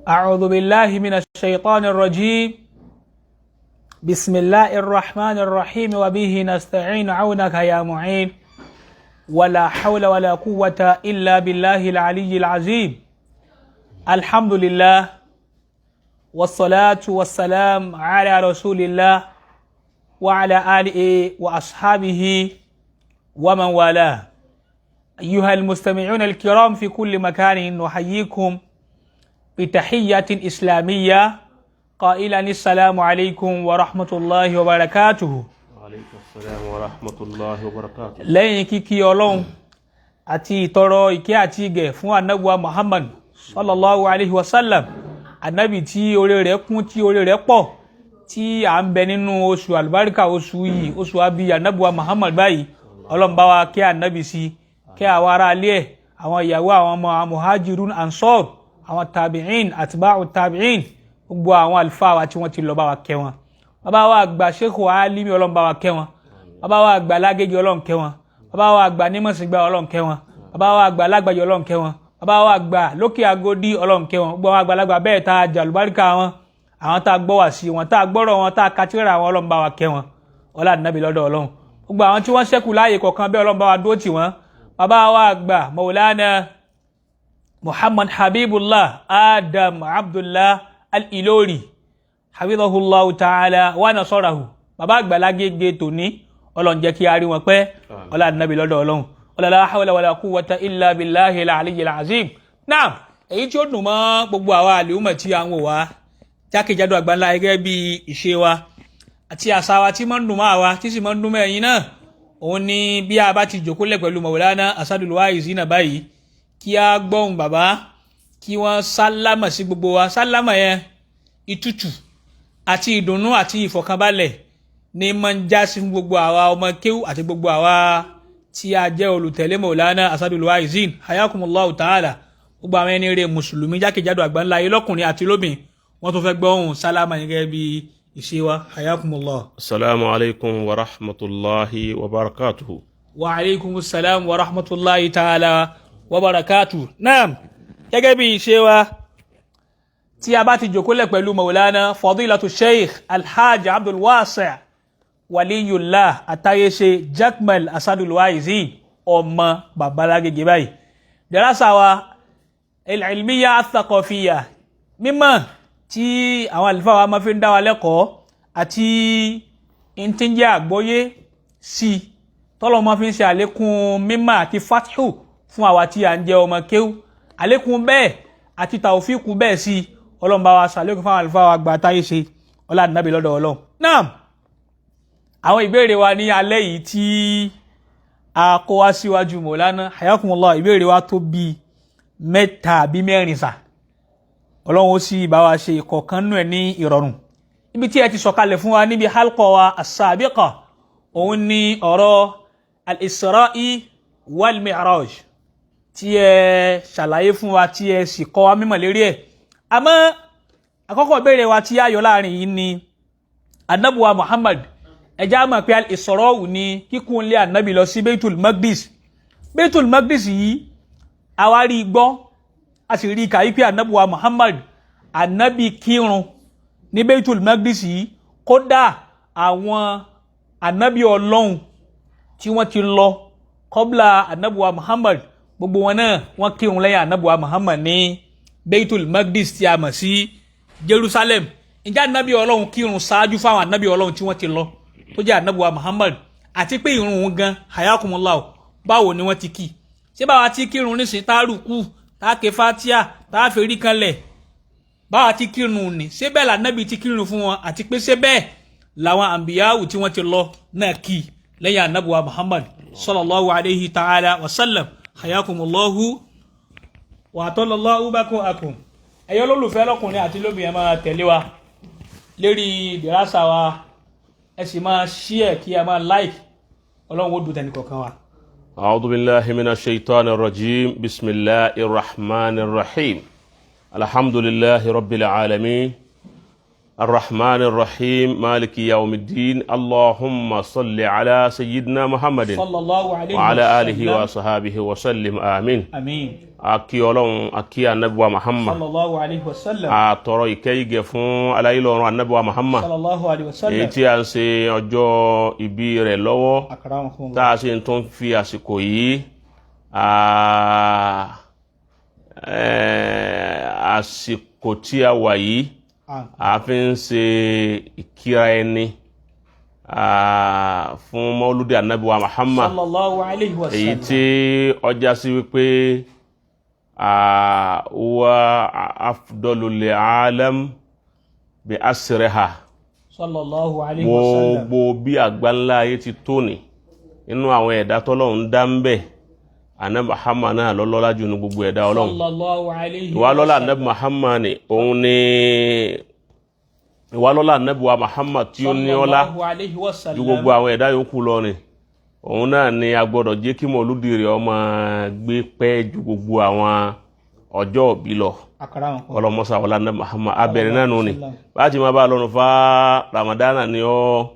أعوذ بالله من الشيطان الرجيم بسم الله الرحمن الرحيم وبه نستعين عونك يا معين ولا حول ولا قوة إلا بالله العلي العظيم الحمد لله والصلاة والسلام على رسول الله وعلى آله وأصحابه ومن والاه. أيها المستمعون الكرام في كل مكان نحييكم بتحية إسلامية قائلا السلام عليكم ورحمة الله وبركاته. وعليكم السلام ورحمة الله وبركاته. lẹ́yìn kíkí Ọlọ́run àti ìtọrọ ìkẹ́ àti ìgẹ̀ fún Ànábì Muhammad sallallahu alaihi wasallam, Ànábì tí oore rẹ̀ kún, tí oore rẹ̀ pọ̀, tí à ń bẹ nínú oṣù àlùbáríkà oṣù yìí, oṣù àbí Ànábì Muhammad báyìí. Ọlọ́run bá wa kẹ́ Ànábì sí, kẹ́ àwọn ará ilé ẹ̀, àwọn ìyàwó, àwọn ọmọ, muhajirun ansor, àwọn tabi'in atba'u tabi'in, gbogbo àwọn àlùfáà wa tí wọ́n ti lọ bá wa kẹ́ wọn. Bàbá wa àgbà Sheikh Alimi Ọlọ́run bá wa kẹ́ wọn. Bàbá wa àgbà Lágége Ọlọ́run kẹ́ wọn. Bàbá wa àgbà Nímọ̀sígbà Ọlọ́run kẹ́ wọn. Bàbá wa àgbà Lágbàjì Ọlọ́run kẹ́ wọn. Bàbá wa àgbà Lókè Agodi Ọlọ́run kẹ́ wọn. Gbogbo àwọn àgbàlagbà bẹ́ẹ̀ tá a jàlùbáríkà wọn, àwọn tá a gbọ́ wá sí wọn, tá a gbọ́rọ̀ wọn, tá a katira wọn, Ọlọ́run bá wa kẹ́ wọn. Ọlá Ànábì lọ́dọ̀ Ọlọ́run. Gbogbo àwọn tí wọ́n ṣẹ́kù láàyè kọ̀ọ̀kan bẹ́ẹ̀ Ọlọ́run bá wa dúró tì wọ́n. Bàbá wa àgbà Maulana Muhammad Habibullah Adam Abdullah Al-Ilori hafidhahullahu ta'ala wa nasarahu. Bàbá àgbà Lágége tòní, Ọlọ́run jẹ́ kí a rí wọn pẹ́. Ọlá Ànábì lọ́dọ̀ Ọlọ́run. Ọlá la hawla wala quwwata illa billahi al-aliyyil azim. Naam, èyí tí ó dùn mọ́ gbogbo àwa àlùmọ̀ tí a ń wò wá jákèjádò àgbáńlá gẹ́gẹ́ bí ìṣe wa àti àṣà wa tí máa ń dùn mọ́ àwa tí sì máa ń dùn mọ́ ẹ̀yin náà, òun ni bí a bá ti jòkólẹ̀ pẹ̀lú Maulana Asadul Waizina báyìí, kí a gbọ́hùn bàbá, kí wọ́n sálámà sí gbogbo wa. Sálámà yẹn ìtútù àti ìdùnnú àti ìfọ̀kànbalẹ̀ ní máa ń já sí gbogbo àwa ọmọ kéwú àti gbogbo àwa tí a jẹ́ olùtẹ̀lé Maulana Asadul Waizin hayakumullahu ta'ala. Gbogbo àwọn ẹni rere mùsùlùmí jákèjádò àgbáńlá ayé lọ́kùnrin àti lóbìn, wọ́n tó fẹ́ gbọ́hùn sálámà yẹn gẹ́gẹ́ bí ìṣe wa. hayakumullah. Assalamu alaikum wa rahmatullahi wa barakatuhu. Wa alaikum assalam wa rahmatullahi ta'ala wa barakatuhu. Naam, gẹ́gẹ́ bí ìṣe wa, tí a bá ti jòkólẹ̀ pẹ̀lú Maulana Fadilatu Sheikh Alhaji Abdul Wasi' Waliyullah Atayese Jakmal Asadul Waizin, ọmọ bàbá Lágége báyìí. Dárásà wa al-ilmiyya ath-thaqafiyya, mímọ̀ tí àwọn àlùfáà wa máa fi ń dá wa lẹ́kọ̀ọ́ àti ìntínjẹ́ àgbọ́yé sí tọ́lọ́ máa fi ń ṣe àlékún mímọ̀ àti fathu fún àwa tí a ń jẹ́ ọmọ kéwú. Àlékún bẹ́ẹ̀ àti tàwfíkù bẹ́ẹ̀ sí Ọlọ́run bá wa ṣàlékún fún àwọn àlùfáà wa àgbà Táyéṣe, ọlá Ànábì lọ́dọ̀ Ọlọ́run. Naam, àwọn ìbéèrè wa ní alẹ́ yìí tí a kó wá síwájú Maulana hayakumullah, ìbéèrè wa tó bí mẹ́ta àbí mẹ́rin sà. Ọlọ́run ó sì bá wa ṣe ìkọ̀ọ̀kan nú ẹ̀ ní ìrọ̀rùn. Ibi tí ẹ ti sọ̀kalẹ̀ fún wa níbi halqa wa as-sabiqa, òun ni ọ̀rọ̀ al-Isra'i wal-Mi'raj tí ẹ ṣàlàyé fún wa, tí ẹ sì kọ́ wa mímọ̀ lérí ẹ̀. Àmọ́ àkọ́kọ́ ìbéèrè wa tí a yọ láàrin yìí ni Ànábì wa Muhammad. Ẹjá mọ̀ pé al-Isra'u ni kíkún lé Ànábì lọ sí Baitul Maqdis. Baitul Maqdis yìí àwa rí gbọ́, a sì rí kàí pé Ànábì wa Muhammad, Ànábì kírun ní Baitul Maqdis yìí. Kódà àwọn Ànábì Ọlọ́run tí wọ́n ti lọ kọ́bla Ànábì wa Muhammad, gbogbo wọn náà wọ́n kírun lẹ́yìn Ànábì wa Muhammad ní Baitul Maqdis tí a mọ̀ sí Jerusalem. Ǹjẹ́ Ànábì Ọlọ́run kírun ṣáájú fáwọn Ànábì Ọlọ́run tí wọ́n ti lọ tó jẹ́ Ànábì wa Muhammad? Àti pé ìrun wọn gan hayakumullah, báwo ni wọ́n ti kí? Ṣé báwa ti kírun nísìn tá rùkú, tá ké Fatiha, tá fèrí kanlẹ̀, báwa ti kírun ní? Ṣé bẹ́ẹ̀ l'Ànábì ti kírun fún wọn? Àti pé ṣé bẹ́ẹ̀ làwọn àmbíyáwù tí wọ́n ti lọ náà kí lẹ́yìn Ànábì wa Muhammad sallallahu alayhi ta'ala wa sallam? hayakumullahu wa atalallahu bakum. Ẹ̀yọ́ lólùfẹ́ lọ́kùnrin àti lóbìnrin máa tẹ̀lé wa lérí dìrásà wa, ẹ sì máa share kí a máa like. Ọlọ́run ó dùn tẹni kọ̀ọ̀kan wa. أعوذ بالله من الشيطان الرجيم. بسم الله الرحمن الرحيم. الحمد لله رب العالمين، الرحمن الرحيم مالك يوم الدين اللهم صل على سيدنا محمد صلى الله عليه وعلى وسلم. آله وصحابه وسلم آمين. Àmín. Aki Ọlọ́run aki Ànábì wa Muhammad Sallallahu alayhi wa sallam. àtọrọ ìkẹ́yìgẹ̀ fún aláìlọ́run Ànábì wa Muhammad Sallallahu alayhi wa sallam. èyí tí a ń ṣe ọjọ́ ìbí rẹ̀ lọ́wọ́ Akramakumullah. tá a sì tún fi àsìkò yìí àsìkò tí a wà yìí a fi ń ṣe ìkíra ẹni fún Mauludi Ànábì wa Muhammad Sallallahu alayhi wa èyí sallam. tí ọjà sí wípé wa afdalul alam bi asriha Sallallahu alayhi wa sallam. gbogbo bí àgbáńlá ayé ti tó ní inú àwọn ẹ̀dá tọ́lọ́run dá ń bẹ Ànábì Muhammad náà lọ́lọ́lá jù ní gbogbo ẹ̀dá Ọlọ́run. Sallallahu alayhi ìwà wa lọ́lá sallam. Ànábì Muhammad ni òun ni ìwà lọ́lá Ànábì wa Muhammad tí ó ní ọlá Sallallahu alayhi wa sallam. ju gbogbo àwọn ẹ̀dá yòókù lọ ni òun náà ni a gbọ́dọ̀ jẹ́ kí Mọ́lúdì rẹ̀ ó máa gbé pẹ́ ju gbogbo àwọn ọjọ́ òbí lọ. Akramakumullah. Ọlọ́mọsá wọlá Ànábì Muhammad abẹ̀rẹ̀ náà nù ni bá ti máa bá lọ́nu fa Ramadana ni ọ́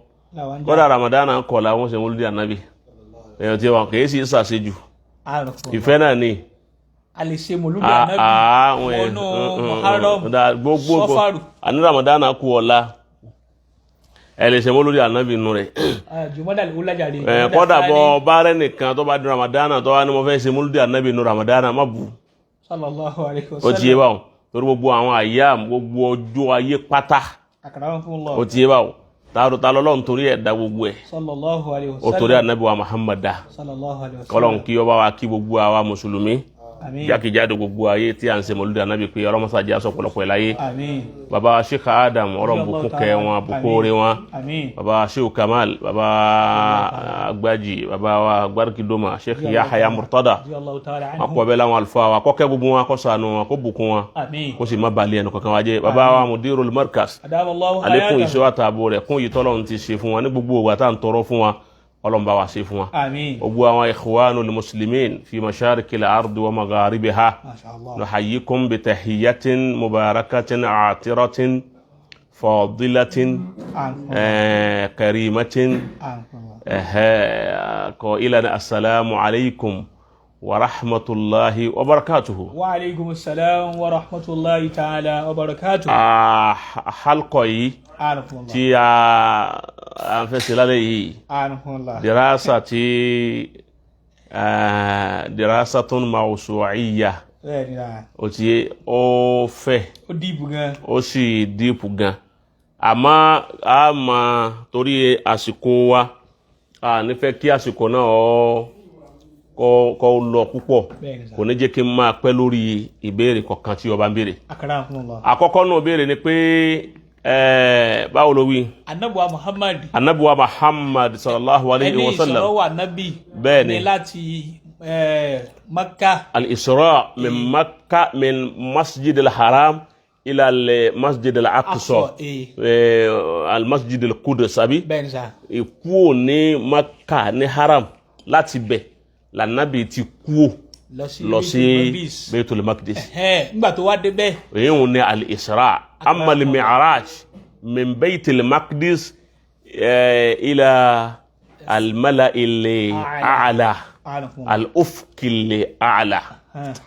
kọ́dà Ramadana kọ̀ làwọn ṣe Mọ́lúdì Ànábì èèyàn tí wọn kìí sì ṣàṣejù ìfẹ́ náà ni a lè ṣe Mọ́lúdì Ànábì wọnú Muharram gbogbo Sọ́fàrù àní Ramadana kú ọ̀la ẹ lè ṣe Mọ́lúdì Ànábì nù rẹ̀ Jùmọ́dàlì Ọlájàre kọ́dà bọ́ bá rẹ̀ nìkan tó bá di Ramadana tó wá ní mo fẹ́ ṣe Mọ́lúdì Ànábì nù Ramadana má bù Sallallahu alayhi wa ó sallam. ti yé báwọn torí gbogbo àwọn àyà gbogbo ọjọ́ ayé pátá Akramakumullah. ó ti yé báwọn ta lọ́lọ́run torí ẹ̀ dá gbogbo ẹ̀ Sallallahu alayhi wa ó sallam. torí Ànábì wa Muhammad dá Sallallahu alayhi wa sallam. kọ́lọ́n kí ọba wa kí gbogbo àwa mùsùlùmí Àmín. jákèjádò gbogbo ayé tí a ń ṣe Mọ́lúdì Ànábì pé ọlọ́mọsá jẹ́ aṣọ ọ̀pọ̀lọpọ̀ láyé Àmín. baba Sheikh Adam ọlọ́run bùkún kẹ́ wọn bùkún orí wọn Àmín. baba Sheikh Kamal baba Agbaji baba wa Gbarikidoma Sheikh Yahya Murtada Radiyallahu ta'ala wọn anhu. kọ bẹ́ẹ̀ láwọn àlùfáà wa kọ́kẹ́ gbogbo wọn kó ṣàánú wọn kó bùkún wọn Àmín. kó sì má balẹ̀ ẹnu kankan wájẹ́ baba wa Mudirul Markaz Adamallahu alekun hayatahu. ìṣọ́ àtààbò rẹ̀ kún yìí tọ́lọ́run ti ṣe fún wọn ní gbogbo ògbà tá à ń tọrọ fún wọn ọlọ́run bá wa ṣe fún wọn. Àmín. gbogbo àwọn ikhwanul muslimin fi masharikil ardi wa magharibiha Masha Allah. nuhayyikum bi tahiyyatin mubarakatin atiratin fadilatin karimatin qailan assalamu alaykum wa rahmatullahi wa barakatuhu. Wa alaykum assalam wa rahmatullahi ta'ala wa barakatuh. halqa yìí Anakumullah. tí a ń fẹ́ ṣe lálẹ́ yìí Anakumullah. dirasatun mawsu'iyya Bẹ́ẹ̀ni náà. ó ti ó fẹ́ Ó dìbò gan. ó sì dípù gan àmọ́ a máa torí àsìkò wa a nífẹ̀ẹ́ kí àsìkò náà kó lọ púpọ̀ Bẹ́ẹ̀ni sà. kò ní jẹ́ kí n máa pẹ́ lórí ìbéèrè kọ̀ọ̀kan tí o bá ń béèrè. Akramakumullah. àkọ́kọ́ náà béèrè ni pé báwo ló wí. Ànábì wa Muhammad. Ànábì wa Muhammad sallallahu alayhi wa Ẹni sallam. ìsọ̀rọ̀ wa Nábì. Bẹ́ẹ̀ni. Ní láti Makkah. al-Isra min Makkah min masjid al-Haram ila al-masjid al-Aqsa al-masjid al-Qudus abi. Bẹ́ẹ̀ni sà. Ìkúò ní Makkah ní Haram láti bẹ̀ lànàbì ti kúò lọ sí Baitul Maqdis. Nígbà tó wá débẹ̀. èyí wọn ní al-Isra amma al-Mi'raj min Baitul Maqdis ila al-mala' al-a'la al-ufq al-a'la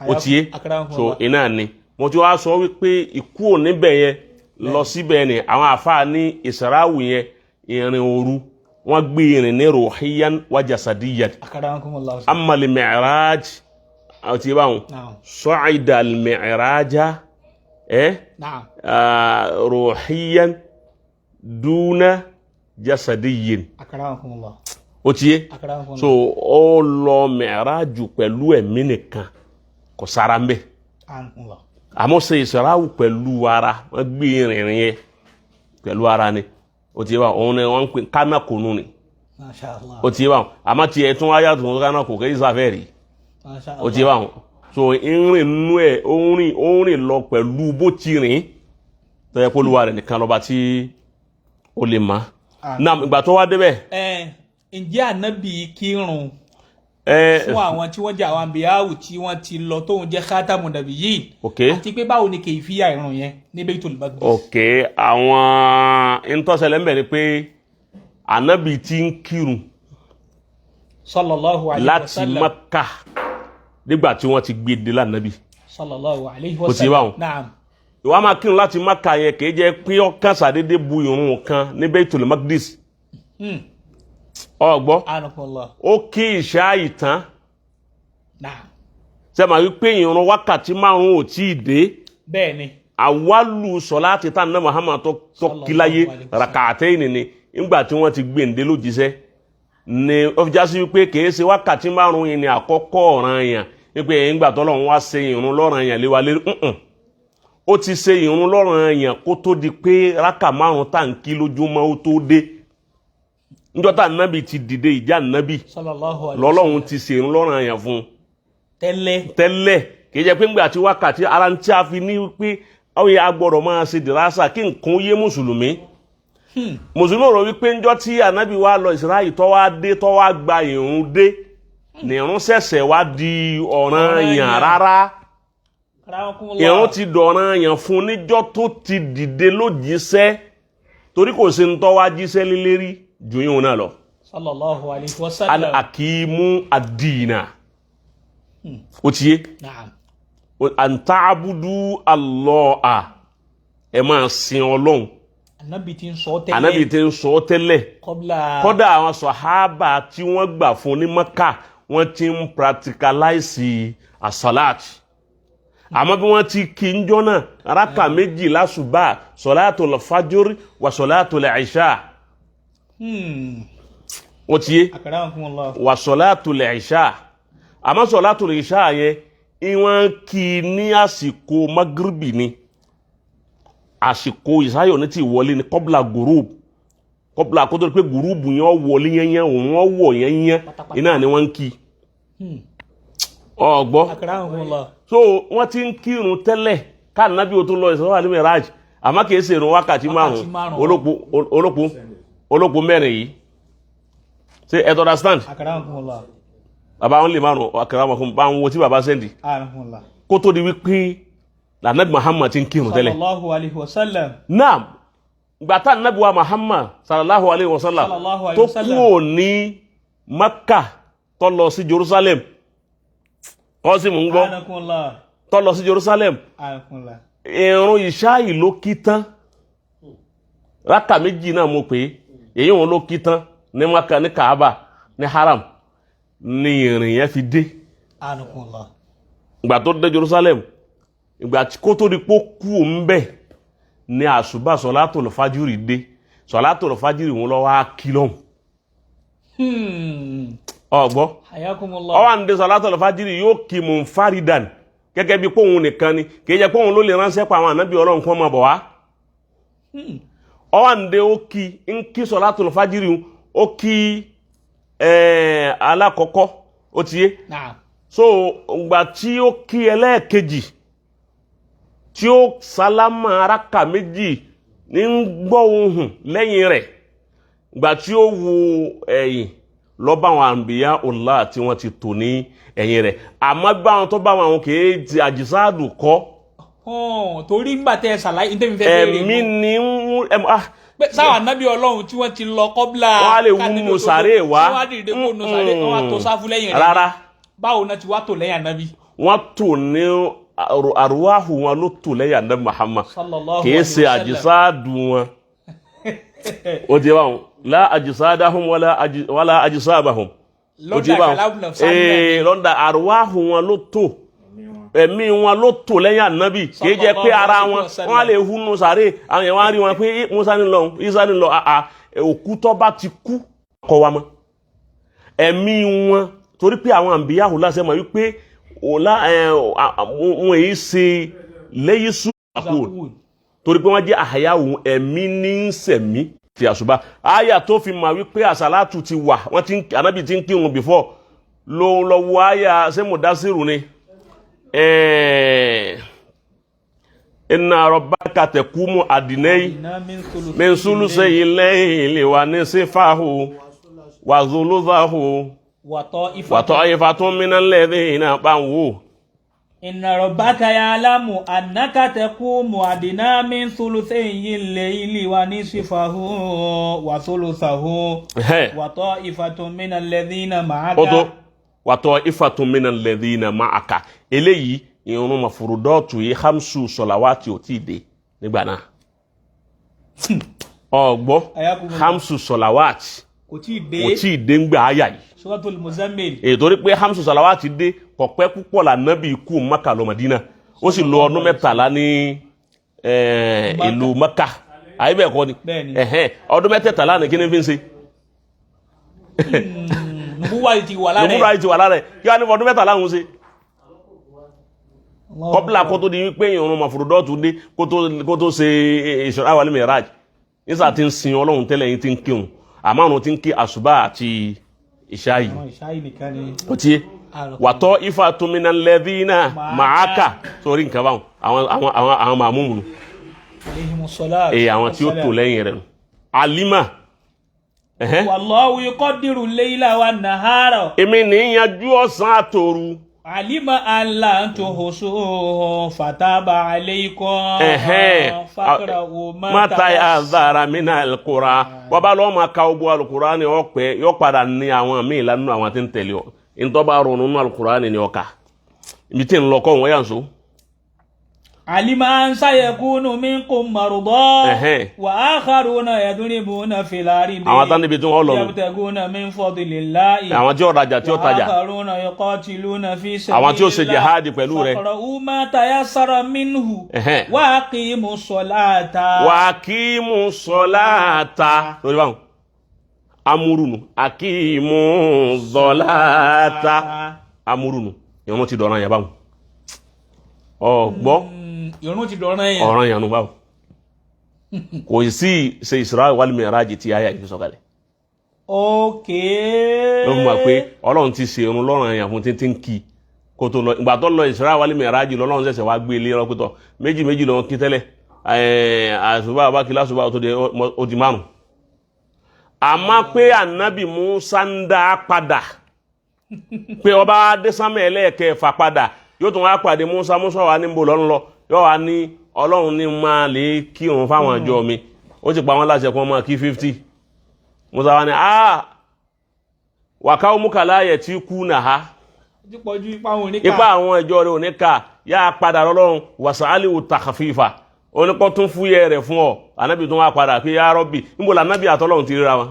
ó ti yé so iná ni mo ti wá sọ wípé ìkúò níbẹ̀ yẹn lọ síbẹ̀ ni àwọn àfáà ní Isra'u yẹn ìrìn òru wọ́n gbé ìrìn ní ruhiyan wa jasadiyan amma al-Mi'raj ó ti yé báwọn su'ida al-Mi'raja ruhiyan duna jasadiyin ó ti yé so ó lọ Mi'raju pẹ̀lú ẹ̀mí nìkan kò sára ń bẹ̀ àmọ́ ṣe Isra'u pẹ̀lú ara wọ́n gbé ìrìn yẹn pẹ̀lú ara ni ó ti yé báwọn òun ni wọ́n ń pè kánákùnú ni ó ti yé báwọn àmọ́ tiẹ̀ tún wáyà tó kánákù kì í sáfẹ́ rí ó ti yé báwọn so ìrìn nú ẹ̀ ó rìn lọ pẹ̀lú bó ti rìn tó yẹ kó lùwà rẹ̀ nìkan lọ́ba tí ó lè mọ̀ náà ìgbà tó wá débẹ̀. Ǹjẹ́ Ànábì kírun fún àwọn tí wọ́n jẹ́ àwọn àmbíyáwù tí wọ́n ti lọ tóun jẹ́ khatamun nabiyyin àti pé báwo ni kayfiya ìrun yẹn ní Baitul Maqdis. ok àwọn ìtọ́sẹ̀lẹ̀ ń bẹ̀ ni pé ànábì ti ń kírun sallallahu alayhi wa sallam láti Mákà nígbà tí wọ́n ti gbé dé lánàbì sallallahu alayhi wa sallam. Naam. ìwà máa kírun láti Mákà yẹn kì í jẹ́ pé ọkàn sàdédé bu ìrun kan ní Baitul Maqdis. ọgbọ́ ó kí ìṣá ìtàn ṣe máa wípé ìrun wákàtí 5 ò tí ì dé. bẹ́ẹ̀ni. àwálù sọ̀láàtì tá ní Muhammad tó kíláyé rak'atayn ni nígbà tí wọ́n ti gbèǹde lójíṣẹ́ ni ó fi já sí wípé kìí ṣe wákàtí 5 yìí ni àkọ́kọ́ ọ̀ranyàn wípé nígbà tọ́lọ́run wá ṣe ìrun lọ́ranyàn lé wa lérí ó ti ṣe ìrun lọ́ranyàn kó tó di pé rákà 5 tá ń kí lójúmọ́ ó tó dé. níjọ́ tá nábì ti dìde ìjà nábì lọ́lọ́run ti ṣe ìrun lọ́ranyàn fún tẹ́lẹ̀ kìí jẹ́ pé ńgbà tí wákàtí ara ń tí a fi ní wípé ọ̀yẹ́ agbọ́dọ̀ máa ṣe dìrásà kí nǹkan yé mùsùlùmí. mùsùlùmí rò wípé ńjọ́ tí ànábì wa lọ Ísírẹ́lì tó wá dé tó wá gba ìrun dé ní ìrun ṣẹ̀ṣẹ̀ wá di ọ̀ranyàn rárá. ìrun ti dọ̀ranyàn fún níjọ́ tó ti dìde lójíṣẹ́ torí kò sí ń tó wá jíṣẹ́ lélẹ́rí ju yín náà lọ. sallallahu alayhi wa sallam. al-aqimu ad-dina. ó ti yé. an ta'budu Allah ẹ máa sin Ọlọ́run. Ànábì tí ń sọ tẹ́lẹ̀ kódà àwọn sàhábà tí wọ́n gbà fún ní Mákà wọ́n ti ń practicalize as-salat. àmọ́ bí wọ́n ti kí ń jọ́nà rákà 2 lásùbà salatul fajr wa salatul isha. ó ti yé wa salatul isha. àmọ́ salatul isha yẹn ìwọ̀n kí ní àsìkò magribi ni àsìkò ìsáyọ̀ ní ti wọlé ní kọ́bùlà gùrùb kọ́bùlà kó tó rí pé gùrùb yẹn wọlé yẹnyẹn òun wọ̀ yẹnyẹn iná ni wọ́n ń kí ọgbọ́. so wọ́n ti ń kírun tẹ́lẹ̀ káàdì nábì ó tó lọ Isra wal Miraj àmọ́ kìí ṣe ìrun wákàtí 5 olópo 4 yìí ṣe ẹ tó understand. bàbá wọn lè márùn akẹ́rọ̀ fún bá ń wo tí bàbá sẹ́ndì kó tó di wípé lànàbí Muhammad ti ń kírun tẹ́lẹ̀. sallallahu alayhi wa sallam. naam gbàtà nàbí wa Muhammad sallallahu alayhi wa sallam tó kúrò ní Makkah tó lọ sí Jerusalem kọ́ sí mú ń gbọ́ tó lọ sí Jerusalem ìrun ìṣáì ló kí tán rákà 2 náà mo pé èyí wọn ló kí tán ní Makkah ní Kaaba ní haram ní ìrìn yẹn fi dé. ìgbà tó dé Jerusalem ìgbà tí kó tó di pó kú ń bẹ̀ ní àṣùbà sọ̀látòl fájírì dé sọ̀látòl fájírì wọn lọ wá kílọ̀m. ọgbọ́ ọwà ń dé sọ̀látòl fájírì yóò kí munfaridan gẹ́gẹ́ bí póhun nìkan ni kìí jẹ́ póhun ló lè ránṣẹ́ pa àwọn ànábì Ọlọ́run kan máa bọ̀ wá. ọwà ń dé ó kí sọ̀látòl fájírì ó kí alákọ̀ọ́kọ́ ó ti yé. so ìgbà tí ó kí ẹlẹ́ẹ̀kejì tí ó sálámà rákà 2 ní gbọ́ ohùn lẹ́yìn rẹ̀ ìgbà tí ó wo ẹ̀yìn lọ bá àwọn àǹbíyá Allah tí wọ́n ti tò ní ẹ̀yìn rẹ̀ àmọ́ bá wọn tó bá wọn kìí ti àjísáàdù kọ́. torí ń gbàtẹ́ ṣàlàyé ní tẹ́mi fẹ́ bẹ̀rẹ̀ ẹ̀mí ni sáwọn ànábì Ọlọ́run tí wọ́n ti lọ kọ́bílà wọ́n á lè wú nù sàárè wá wọ́n á dìde kó nù sàárè wọ́n á tó sáfù lẹ́yìn rẹ̀ rárá báwo náà ti wá tò lẹ́yìn ànábì. wọ́n tò ní àrùwáhù wọn ló tò lẹ́yìn ànábì Muhammad kìí ṣe àjísáàdù wọn ó ti bá wọn lá àjísáàdáhùn wala àjísáàbàhùn ó ti bá wọn lọ́dà àrùwáhù wọn ló tò ẹ̀mí wọn ló tò lẹ́yìn ànábì kìí jẹ́ pé ara wọn wọ́n á lè húnú sàárè àwọn èèyàn wá rí wọn pé Musa ní lọ Isa ní lọ òkú tó bá ti kú kọ wa mọ́ ẹ̀mí wọn torí pé àwọn àǹbíyáhù lásẹ̀ mọ̀ wípé wọn èyí ṣe lẹ́yìn sùúrù torí pé wọ́n jẹ́ àhàyáhù ẹ̀mí ní sẹ̀mí ti àṣùbá àyà tó fi mọ̀ wípé àsàlátù ti wà ànábì ti ń kírun before lọ́wọ́ àyà sẹ́mọ̀dásírù ni inna rabbaka taqumu adnai min sulusayil layli wa nisfahu wa thuluthahu wa ta'ifatun minal ladhina banwu inna rabbaka ya'lamu annaka taqumu adna min thuluthayi al-layli wa nisfahu wa thuluthahu wa ta'ifatun minal ladhina ma'aka wa ta'ifatun minal ladhina ma'aka eléyìí ìrun mafurudatu yìí khamsu salawati ó ti dé nígbà náà ọgbọ́ hamsu salawati kò tí ì dé ń gbà áyà yìí Suratul Muzammil torí pé hamsu salawati dé kọ̀pẹ́ púpọ̀ là nábì kú Mákà lọ Mádínà ó sì lò ọdún 13 ní ìlú Mákà àyíbẹ̀ kọ́ ni ọdún 13 ní kí ní fi ń ṣe nùbúwà yìí ti wà lára ẹ̀ kí wá ní ọdún 13 ń ṣe kọ́pìlà kó tó di wípé ìrun mafurudọ́tù dé kó tó ṣe Isra wal Miraj nísà tí ń sin Ọlọ́run tẹ́lẹ̀ yìí tí ń kírun àmọ́ àwọn tí ń kí àṣùbà àti ìṣáyì ó tí wa ta'ifatun minal ladhina ma'aka sórí nǹkan báwọn àwọn màmúmù nù àwọn tí ó tò lẹ́yìn rẹ̀ nù alima wallahu yuqaddiru al-layla wan-nahara èmi ní yanjú ọ̀sán àtòru alima alla tuhsuhu fataba alaykum faqra'u ma tayassara minal Qur'an wa bá lọ ma ka ogbó al-Qur'an ni ó pé yó padà ní àwọn míì lanu àwọn tin tẹ̀lé o in tó bá ronú al-Qur'an ni ó kà ibi tin lọ ko wọ́n yanso alima an sayakunu minkum marda wa akharuna yadribuna fil ardi àwọn tán níbi tí wọ́n lọ yabtaguna min fadlillahi àwọn tí ó rajà tí ó tajà akharuna yuqatiluna fi sabilillahi àwọn tí ó ṣe jihad pẹ̀lú rẹ̀ faqra'u ma tayassara minhu wa aqimus salata lórí báwọn amúrùnù aqimus salata amúrùnù ìwọ̀n ti dọ̀ràn yàbáwọn ọgbọ́ ìrun ti dọ̀ràn yẹn ọ̀ràn yẹn báwo kò sí ṣe Isra wal Miraj tí àyà yìí sọ̀kalẹ̀ ló fún wa pé Ọlọ́run ti ṣe ìrun lọ́ràn yẹn fún tí ń kí kó tó lọ ìgbà tó lọ Isra wal Miraj lọ́lọ́run ṣẹ̀ṣẹ̀ wá gbé ilé rọ́pútọ̀ méjì lọ́wọ́ kí tẹ́lẹ̀ àṣùbà bá kí lásùbà ó di márùn àmọ́ pé ànábì Mùsá ń dá padà pé ọba dẹ́sánmẹ́ ẹlẹ́ẹ̀kẹfà padà yóò tún wá pàdé Mùsá wà níbo lọ́nà lọ yóò wá ní Ọlọ́run ní máa lè kírun fáwọn àjọ mi ó ti pa wọ́n láṣẹ kan máa kí 50 Mùsá wá ní wàká omúkàláyẹ̀ tí kú nà ha ipa àwọn ìjọ rẹ̀ oníkà yá padà lọ́lọ́run wàsàálì òtàkàfífà onípọ̀ tún fúyẹ́ rẹ̀ fún ọ anábì tún wá padà pé yá rọ́bì níbo lànábì àtọ́lọ́run ti ríra wọn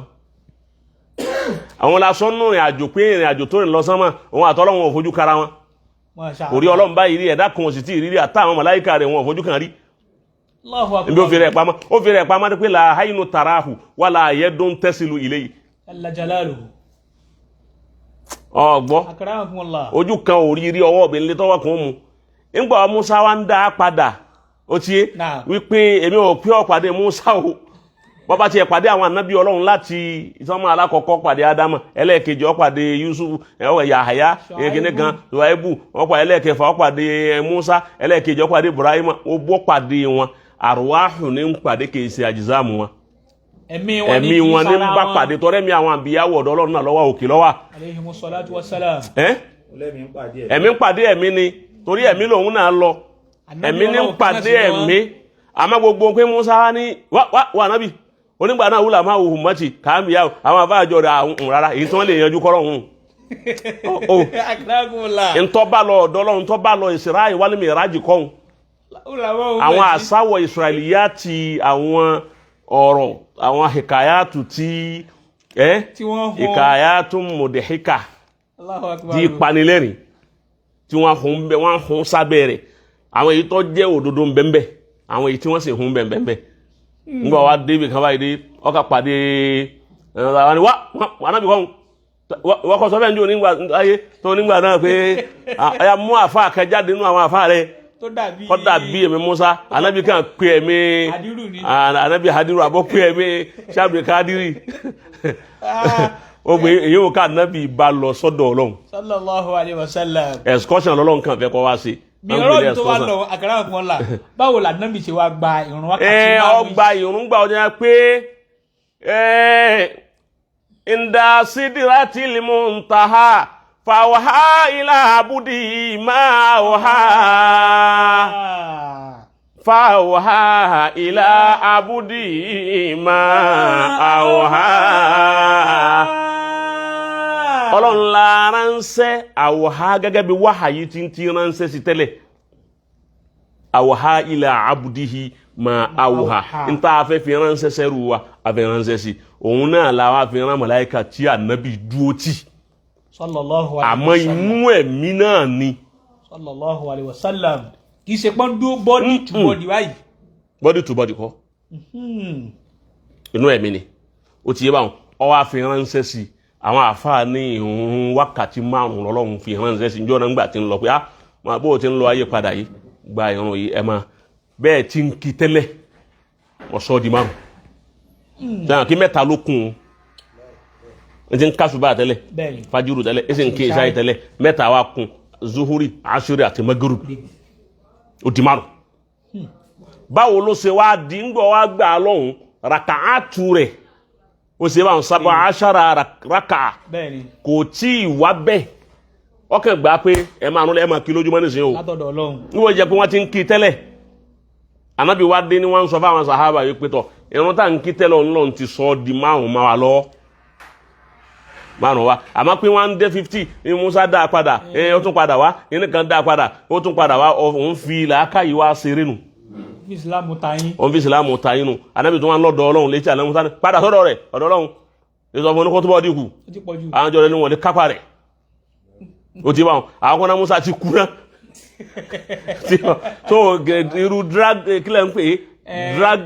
àwọn lásán nù ìrìn àjò pé ìrìn àjò tó rìn lọ sánmà òun àtọ́lọ́run ò fojú kara wọn orí Ọlọ́run báyìí rí ẹ̀dá kan sì tí ìrírí àtàwọn màláíkà rẹ̀ wọn ò fojú kan rí ibi ó fi rẹ̀ pamọ́ pé la haynu tarahu wala yadun tasilu ilayhi ọgbọ́ ojú kan ò rí ọwọ́ obìnrin tọ́wọ́ kan mú nígbà Mùsá wá ń dá padà ó ti yé wípé èmi ò pé ọ̀pàdé Mùsá o wọ́n bá ti ẹ̀ pàdé àwọn ànábì Ọlọ́run láti ìsọ́mọ́ alákọ̀ọ́kọ́ pàdé Ádámà ẹlẹ́ẹ̀kejì ó pàdé Yusuf Yahaya ẹ̀kẹ́ni kan Zuwaibu ó pàdé ẹlẹ́ẹ̀kẹfà ó pàdé Mùsá ẹlẹ́ẹ̀kejì ó pàdé Ibrahim ó bọ́ pàdé wọn àrùwáhù ní ń pàdé kìí ṣe àjìzámù wọn ẹ̀mí wọn ní ń bá pàdé tọrẹ́mí àwọn àbíyáwó ọ̀dọ̀ Ọlọ́run náà lọ́wọ́ òkè lọ́wọ́ ẹ̀mí ń pàdé ẹ̀mí ni torí ẹ̀mí lòun náà lọ ẹ̀mí ní ń pàdé ẹ̀mí àmọ́ gbogbo pé Mùsá ní wà nábì onígbà náà wúlà máa wù mọ́tì káàmìyà àwọn àbájọ rẹ̀ àwọn rárá èyí tí wọ́n lè yanjú kọ́rọ̀ hùn ntọ́ba lọ ọ̀dọ́ Ọlọ́run ntọ́ba lọ Isra wal Miraj kọ́hùn àwọn àsáwọ̀ Israiliyati àwọn ọ̀rọ̀ àwọn hikayatu tí hikayatu mudhika tí panilẹ́rìn tí wọ́n hun sábẹ́ rẹ̀ àwọn èyí tó jẹ́ òdodo bẹ́ẹ̀ àwọn èyí tí wọ́n sì hun bẹ́ẹ̀ ngba wa David kan báyìí dé ọkà pàdé ẹ̀rọ ni wà náà bí wọ́n kọ́ sọ́fẹ́ ní onígbà ayé tó nígbà náà pé ẹ̀yà mú àfá kẹjáde nínú àwọn àfá rẹ̀ tó dàbí ẹ̀mí Mùsá anábì kan pé ẹ̀mí anábì Hadiru àbọ̀ pé ẹ̀mí Shabri Kadiri ogbe èyí ò ká anábì bá lọ sọ́dọ̀ Ọlọ́run sallallahu alaihi wasallam excursion lọ́lọ́run kan fẹ́ kọ́ wá sí mi ọ̀rọ̀ tó wá lọ àkàrà fún ọlá báwo la Nábì ṣe wá gba ìrun wákàtí márùn-ún ó gba ìrun gbà ọjọ́ pé inda sidratil muntaha fawha ila abudi ma fawha ila abudi ma Ọlọ́run la ránṣẹ́ àwòhá gẹ́gẹ́ bí wáhàyí tí ránṣẹ́ sí tẹ́lẹ̀ àwòhá ila abudihi ma àwòhá ń tá a fẹ́ fi ránṣẹ́ sẹ́rù wa a fẹ́ ránṣẹ́ sí òun náà la wá fi rán màláíkà tí ànábì dúó tì sallallahu alaihi àmọ́ inú ẹ̀mí náà ni sallallahu alaihi wasallam kì í ṣe pọ́n dúó body to body báyìí body to body kọ́ inú ẹ̀mí ni ó ti yé báwọn ó wá fi ránṣẹ́ sí àwọn àfáà ní ìhun wákàtí 5 lọ́lọ́run fi ránṣẹ́ sí ìjọ́ náà nígbà tí ń lọ pé máa bó ti ń lọ ayé padà yìí gba ìrun yìí ẹ máa bẹ́ẹ̀ tí ń kí tẹ́lẹ̀ ọ̀sọ́ di 5 dáhùn kí 3 ló kún un ti ń kásùbà tẹ́lẹ̀ fájúrù tẹ́lẹ̀ ẹ sì ń kí ìṣáì tẹ́lẹ̀ 3 wá kún zuhuri ashuri àti magrib ó di 5 báwo ló ṣe wá di ń gbọ́ wá gbà lọ́hùn rakaatu rẹ̀ ó ṣe bá ń sábà aṣára raka kò tí ì wá bẹ́ẹ̀ ọkàn gbà pé ẹ máa rún ẹ máa kí lójúmọ́ nísìnyí o látọ̀dọ̀ Ọlọ́run níwọ̀n jẹ́ pé wọ́n ti ń kí tẹ́lẹ̀ anábì wá dé ní wọ́n ń sọ fáwọn sàhábà yìí pé tọ̀ ìrun tá à ń kí tẹ́lẹ̀ Ọlọ́run ti sọ di 5 máa wà lọ́wọ́ 5 wa àmọ́ pé wọ́n ń dé 50 ní Musa dá padà ó tún padà wá ní kan dá padà ó tún padà wá òun fi làákàyè wá ṣeré nù Islamu tayin on fi Islamu tayinu anabi tó wọ́n lọ́dọ̀ Ọlọ́run létí Ànábì Musa padà sọ́dọ̀ rẹ̀ ọ̀dọ̀ Ọlọ́run lè sọ fún ní kó tó bọ́ dínkù àwọn jọ rẹ̀ ní wọ́n lè kápá rẹ̀ ó ti bá wọn àwọn kọ́nà Musa ti kú náà so irú drag kílẹ̀ ń pè drag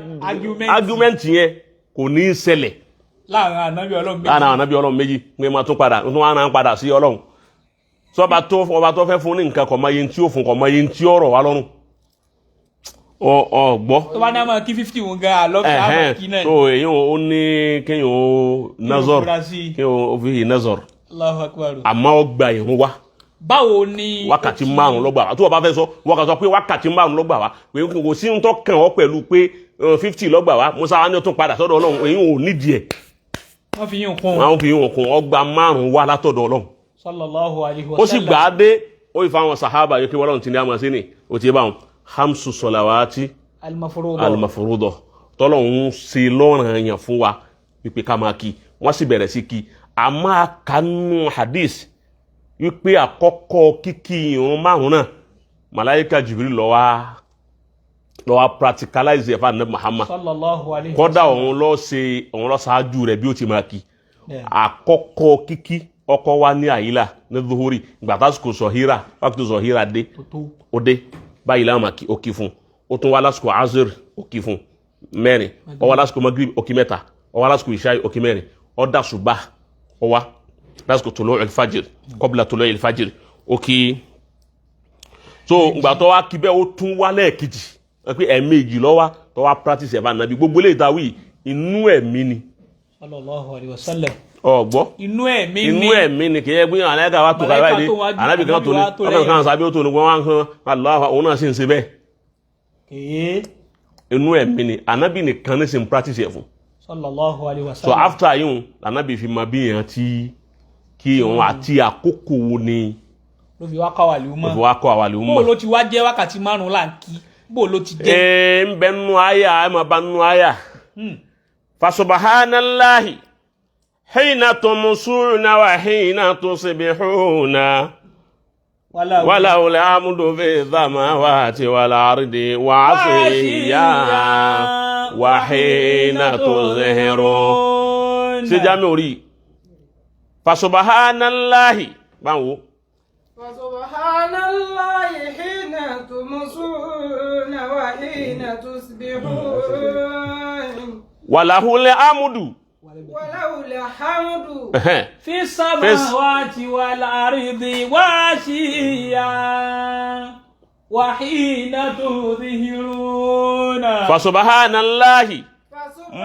argument yẹn kò ní í ṣẹlẹ̀ láàrin Ànábì Ọlọ́run méjì pé máa tún padà tún wọ́n á padà sí Ọlọ́run so ọba tó fẹ́ fún ní nǹkan kọ̀ mọ́ yẹn tí ó fún kọ̀ mọ́ yẹn tí ó rọ̀ wá lọ́rùn gbọ́ tó bá náà máa kí 50 wọn gan àlọ́fẹ́ àmà kí náà so èyí ó ní kéyàn ó nazor kéyàn ó fi nazor Allahu Akbar àmọ́ ó gba ìrun wá báwo ni wákàtí 5 ló gbà wá tó o bá fẹ́ sọ wọ́n kà sọ pé wákàtí 5 ló gbà wá pé kò sí ń tọ́ kàn ọ́ pẹ̀lú pé 50 ló gbà wá Musa wá ní ó tún padà sọ́dọ̀ Ọlọ́run èyí ò nídìí ẹ̀ wọ́n fi yín kún ó gba 5 wá látọ̀dọ̀ Ọlọ́run sallallahu alaihi wasallam ó sì gbà á dé ó ì fáwọn sàhábà yìí pé Ọlọ́run ti ní àmọ́ sí ni ó ti bá wọn hamsu solawati almafurudo tọ́lọ́run ṣe lọ́ranyàn fún wa wípé ká máa kí wọ́n sì bẹ̀rẹ̀ sí kí a máa kanú hadith wípé àkọ́kọ́ kíkí ìrun 5 náà màláíkà Jibril ló wá practicalize ẹ̀fà Ànábì Muhammad sallallahu alaihi kọ́dà òun lọ ṣáájú rẹ̀ bí ó ti máa kí àkọ́kọ́ kíkí ọkọ̀ wá ní àyílà ní zuhuri gbàtàsíkò sọ̀híra wákìtò sọ̀híra dé ó dé báyìí láwọn ó kí fún ó tún wá lásìkò azir ó kí fún 4 ó wá lásìkò magrib ó kí 3 ó wá lásìkò ìṣáì ó kí 4 ó dá ṣùbá ó wá lásìkò tulu al-fajr qabla tulu al-fajr ó kí so ìgbà tó wá kí bẹ́ẹ̀ ó tún wá lẹ́ẹ̀kejì pé ẹ̀ẹ̀mejì ló wá tó wá practice ẹ̀fà nàbí gbogbo lè dáwì inú ẹ̀mí ni sallallahu alaihi wasallam ọgbọ́ inú ẹ̀mí ni kìí ẹgbẹ́ àlẹ́gà wá tó kàríwá ìdí anábì kan tó ní ọkàn kan sábẹ́ ó tó ní wọ́n wá ń hàn aláwọ̀ òun náà sì ń ṣe bẹ́ẹ̀ inú ẹ̀mí ni anábì nìkan ní sí ń practice ẹ̀ fún sallallahu alaihi wasallam so after yíò anábì fi máa bí èèyàn tí kí òun àti àkókò wo ni ló fi wá kọ́ àwàlẹ̀ umar bó ló ti wá jẹ́ wákàtí 5 là ń kí bó ló ti jẹ́ ń bẹ nínú àyà ẹ máa bá nínú àyà fasubhanallahi hina tumsuna wa hina tusbihuna walau alhamdu fi dhamawati wal ardi wa asiya wa hina tuzhirun si jami ori fasubhanallahi báwo fasubhanallahi hina tumsuna wa hina tusbihun walahu alhamdu في السماوات والأرض وعشيا وحين تظهرون فسبحان الله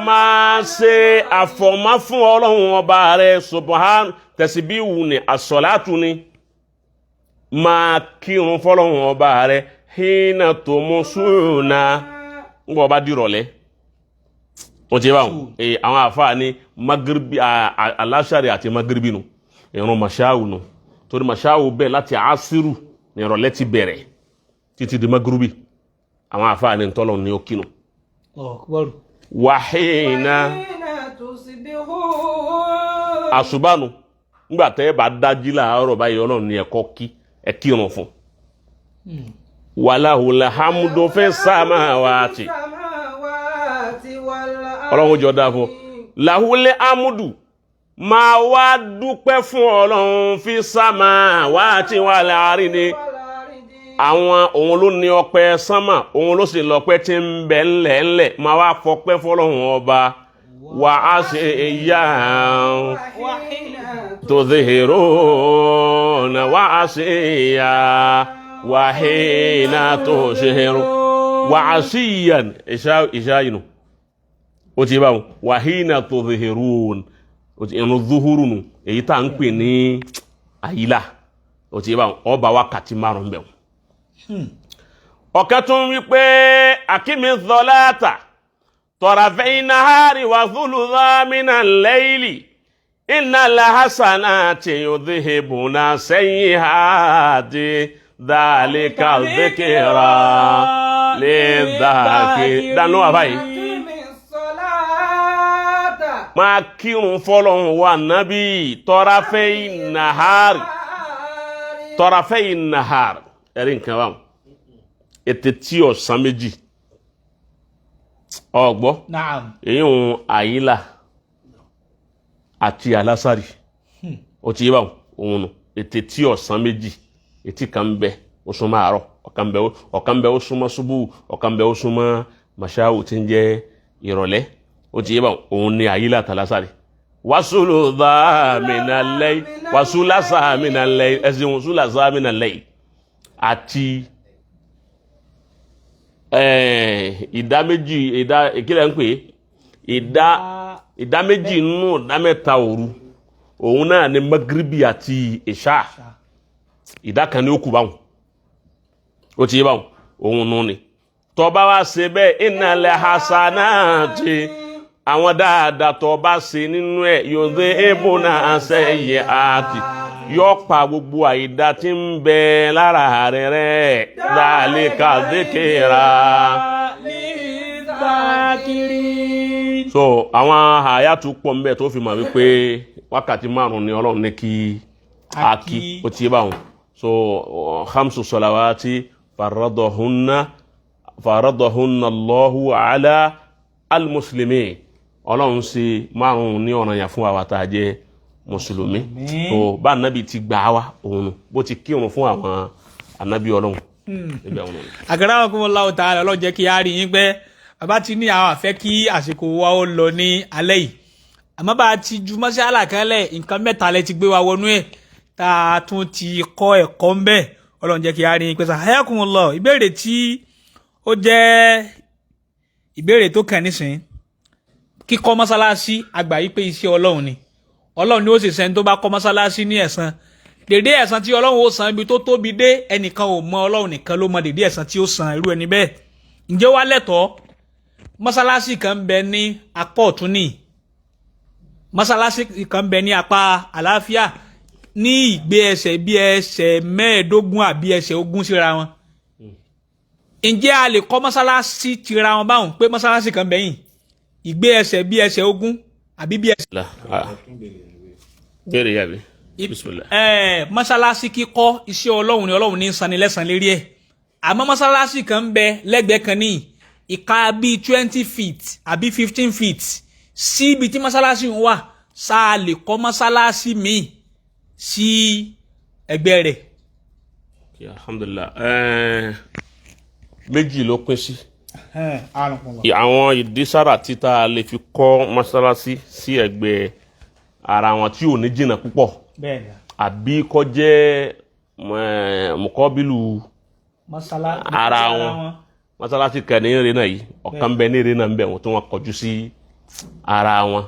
máa ṣe àfọ̀mọ́ fún Ọlọ́run ọba rẹ̀ subhan tẹ̀síbíhù ni àsọ̀látù ni máa kírun fọ́lọ́run ọba rẹ̀ hínà tó mú súnà ń gbọ́ ọba dìrọ̀lẹ́ ó ti bá wọn àwọn àfáà ní magribi aláṣàrí àti magribi nù ìrun màṣáwù nù torí màṣáwù bẹ́ẹ̀ láti àásírù ní ìrọ̀lẹ́ ti bẹ̀rẹ̀ títí di magribi àwọn àfáà ní tọ́lọ̀ ní òkínú. wàhíìnà àṣùbánu nígbà tẹ́ ẹ bá dájí láàárọ̀ báyìí ọlọ́run ní ẹ̀kọ́ ẹ kírun fún. wàláhùlà hàmúdó fẹ́ sámáwáàtì ọlọ́run jọ dáa fún làhúlẹ̀ amúdù máa wá dúpẹ́ fún ọlọ́run fi sámáwáàtì wà láàrin ni àwọn òun ló ní ọpẹ́ sánmà òun ló sì lọ́pẹ́ tí ń bẹ ńlẹ̀ máa wá fọpẹ́ fọ́lọ́run ọba wà á ṣe ìyá تظهرون وعشيا وحين تظهرون وعشيا إشاينو وتباو وحين تظهرون إنو ظهورون èyí tá ń pè ní àyílà وتباو ọba wákàtí márùn bẹ̀ ọ̀kan tún wí pé akimi dhalata طرفي النهار وثلثا من الليل إن الحسنات يذهبن السيئات ذلك ذكرى للذاكرين dánú àbáyé máa kírun fọ́lọ́run wa nábì طرفي النهار ẹ̀rí nǹkan wà ètè tí ọ̀sán méjì ọgbọ́ èyí ohun àyílà àti alásàrì ó ti yé báwọn òun nù ètè tí ọ̀sán méjì ètí kan bẹ ó súnmọ́ àárọ̀ ọ̀kan bẹ ó súnmọ́ ṣubú ọ̀kan bẹ ó súnmọ́ màṣáwù tí ń jẹ́ ìrọ̀lẹ́ ó ti yé báwọn òun ni àyílà àti alásàrì wàsúlùdà mìnàlẹ́yìn wàsúlàsà mìnàlẹ́yìn ẹ̀sìn wàsúlàsà mìnàlẹ́yìn àti ìdá méjì ìkílẹ̀ ń pè ìdá méjì nínú ìdá mẹ́ta òru òun náà ni magribi àti ìṣá ìdá kan ní ó kù báwọn ó ti yé báwọn òun nù ni tó bá wá ṣe bẹ́ẹ̀ innal hasanati àwọn dáadáa tó bá ṣe nínú ẹ̀ yudhibuna sayyi'ati yóò pa gbogbo àìdá tí ń bẹ lára rẹ̀ dhalika dhikra so àwọn àyàtú pọ̀ mbẹ̀ tó fi mọ̀ wípé wákàtí márùn ni Ọlọ́run ní kí a kí ó ti yé báwọn so khamsu salawati faradahunna Allahu ala al-muslimin Ọlọ́run sí márùn ní ọ̀ranyàn fún àwa tá jẹ́ mùsùlùmí so bá ànábì ti gbà wá òun bó ti kírun fún àwọn ànábì Ọlọ́run Akramakumullahu ta'ala Ọlọ́run jẹ́ kí a rí yín pé bàbá ti ní àwọn àfẹ́ kí àsìkò wa ó lọ ní alẹ́ yìí àmọ́ bá ti ju mọ́ṣálà kan lẹ̀ nǹkan mẹ́ta lẹ ti gbé wa wọnú ẹ̀ tá a tún ti kọ́ ẹ̀kọ́ ń bẹ̀ Ọlọ́run jẹ́ kí a rí yín pé hayakumullah ìbéèrè tí ó jẹ́ ìbéèrè tó kàn nísìn kíkọ́ mọ́ṣáláṣí àgbà yìí pé iṣẹ́ Ọlọ́run ni Ọlọ́run ni ó sì sẹ́ni tó bá kọ́ mọ́ṣáláṣí ní ẹ̀san dèdé ẹ̀san tí Ọlọ́run ó san ibi tó tóbi dé ẹnìkan ò mọ Ọlọ́run nìkan ló mọ dèdé ẹ̀san tí ó san irú ẹni bẹ́ẹ̀ ǹjẹ́ wá lẹ́tọ̀ọ́ mọ́ṣáláṣí kan bẹ ní apá ọ̀tún ní mọ́ṣáláṣí kan bẹ ní apá àlàáfíà ní ìgbé ẹsẹ̀ bí ẹsẹ̀ 15 àbí ẹsẹ̀ 20 síra wọn ǹjẹ́ a lè kọ́ mọ́ṣáláṣí tira wọn báwọn pé mọ́ṣáláṣí kan bẹ̀yìn ìgbé ẹsẹ̀ bí ẹsẹ̀ 20 àbí bí ẹsẹ̀. béèrè yàbí bismillah. mọ́ṣáláṣí kíkọ́ iṣẹ́ Ọlọ́run ni Ọlọ́run ní sanni lẹ́san lérí ẹ̀ àmọ́ mọ́ṣáláṣí kan bẹ lẹ́gbẹ̀ẹ́ kan ní ìka bíi 20 feet àbí 15 feet sí ibi tí mọ́ṣáláṣí ń wà sáà lè kọ́ mọ́ṣáláṣí míì sí ẹgbẹ́ rẹ̀. alhamdulillah méjì ló pín sí àwọn ìdísára títa lè fi kọ́ mọ́ṣáláṣí sí ẹgbẹ́ ara wọn tí ò ní jìnnà púpọ̀ àbí kó jẹ́ mọ̀kọ́bílù ara wọn mọ́ṣáláṣí kan ní ìrìnà yìí ọ̀kan bẹ ní ìrìnà ń bẹ̀ wọ́n tó wọ́n kọjú sí ara wọn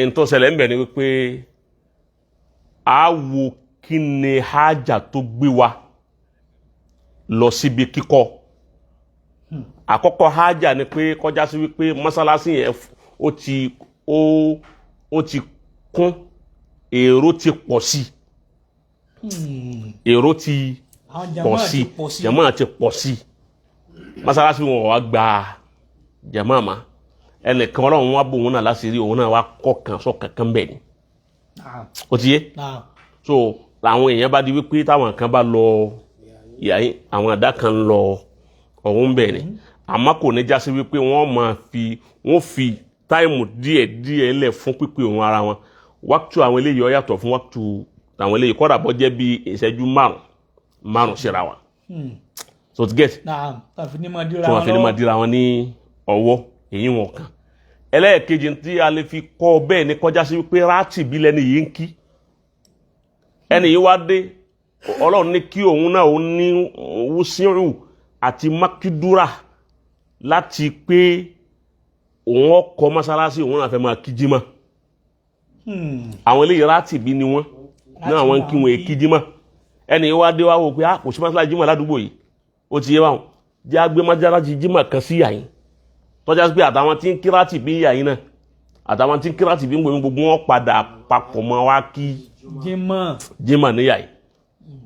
n tó ṣẹlẹ̀ ń bẹ̀ ni wípé a wo kí ni hájà tó gbé wa lọ síbi kíkọ́ àkọ́kọ́ hájà ni pé kọjá sí wípé mọ́sálásí yẹn ó ti kún, èrò ti pọ̀ sí, èrò ti pọ̀ sí, jàmáà ti pọ̀ sí, mọ́sálásí wọn wá gba jàmáà ma ẹnìkan Ọlọ́run wá bò wọn náà láṣìírí, òun náà wá kọ́ kan sọ kankan bẹ́ẹ̀ ni ó ti yé. So làwọn èèyàn bá di wípé táwọn kan bá lọ yàyí àwọn àdá kan lọ ọ̀hún bẹ́ẹ̀ ni, àmọ́ kò ní jásí wípé wọ́n fi táìmù díẹ̀ lẹ̀ fún pípé òun ara wọn. Wákìtù àwọn eléyìí ó yàtọ̀ fún wákìtù àwọn eléyìí, kọ́dà bọ́ jẹ́ bí ìṣẹ́jú márùn síra wa. So to get so wọ́n fi ní máa dira wọn ní ọwọ́ èyí wọn kan. Ẹlẹ́ẹ̀kejì tí a lè fi kọ́ bẹ́ẹ̀ ni kọjá sí wípé ráàtì bí lẹ́ni yìí ń kí, ẹni yìí wá dé, Ọlọ́run ní kí òun náà ó ní wúsírù àti mákídúrà láti pé òun ọkọ̀ mọ́sálásí òun náà fẹ́ máa kí jímọ̀. Àwọn eléyìí ráàtì bí ni wọ́n náà wọ́n kí wọn kí jímọ̀. Ẹni yìí wá dé wá wò pé kò sí mọ́sálásí jímọ̀ ládùúgbò yìí, ó ti yé báwọn, jẹ́ agbé mọ́sálásí jímọ̀ kan sí yàyín, tọ́já sí pé àtàwọn tí ń kí ráàtì bí yàyín náà àtàwọn tí ń kí ráàtì bí gbogbo wọn padà papọ̀ mọ́ wá kí jímọ̀ ní yàyín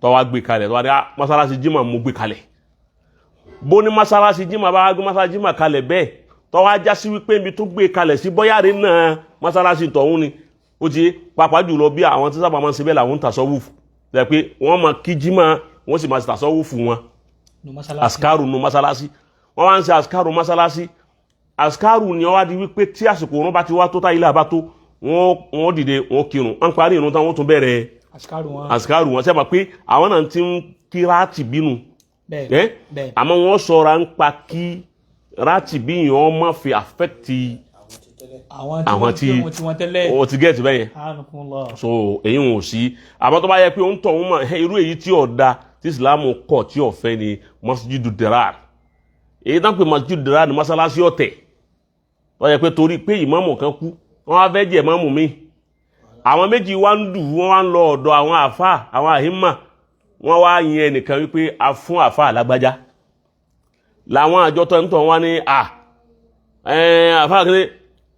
tó wá gbé kalẹ̀ tó wá dé mọ́sálásí jímọ̀ mú gbé kalẹ̀. Bó ní mọ́sálásí jímọ̀ bá gbé mọ́sálásí jímọ̀ kalẹ̀ bẹ́ẹ̀ tó wá já sí wípé ibi tó gbé kalẹ̀ sí bọ́yáre náà mọ́sálásí tọ̀hún ni, ó ti pàápàá jùlọ bí àwọn tí sábà máa ń ṣe bẹ́ẹ̀ làwọn ń tasawufu, lẹ́ pé wọ́n máa kí jímọ̀ wọ́n sì máa ṣe tasawufu wọn àsìkárù nu mọ́sálásí, wọ́n wá ń ṣe àsìkárù mọ́sálásí. Àsìkárù ni wọ́n wá di wípé tí àsìkò òun bá ti wá tó tá ilé àbá tó wọ́n dìde wọ́n kírun, wọ́n parí ìrun tán wọ́n tún bẹ̀rẹ̀ àsìkárù wọn. Sẹ́mà pé àwọn náà ti ń kí ráàtì bínú, àmọ́ wọ́n sọ̀rọ̀ ń pa kí ráàtì bí yàn ọ́ má fi àfẹ́kìtì àwọn tí wọ́n ti gẹ̀ẹ́tì bẹ́yẹn. So èyí wọn ò sí, àmọ́ tó bá yẹ pé ó ń tọ̀ wọ́n mọ̀ irú èyí tí ọ̀dà tí Ìsìlámù kọ̀ tí ọ̀fẹ́ ni Masjidu Dirar. Èyí tán pé Masjidu Dirar ni mọ́sálásí ọ̀tẹ̀, ó yẹ pé torí pé ìmáàmù kan kú wọ́n wá fẹ́ jẹ́ ìmáàmù mi, àwọn méjì wá ń dù wọ́n wá ń lọ ọ̀dọ̀ àwọn àfà àwọn àhímà, wọ́n wá yin ẹnìkan wípé a fún àfà alágbájá, làwọn àjọ tó ń tọ̀ wá ní àfà kéré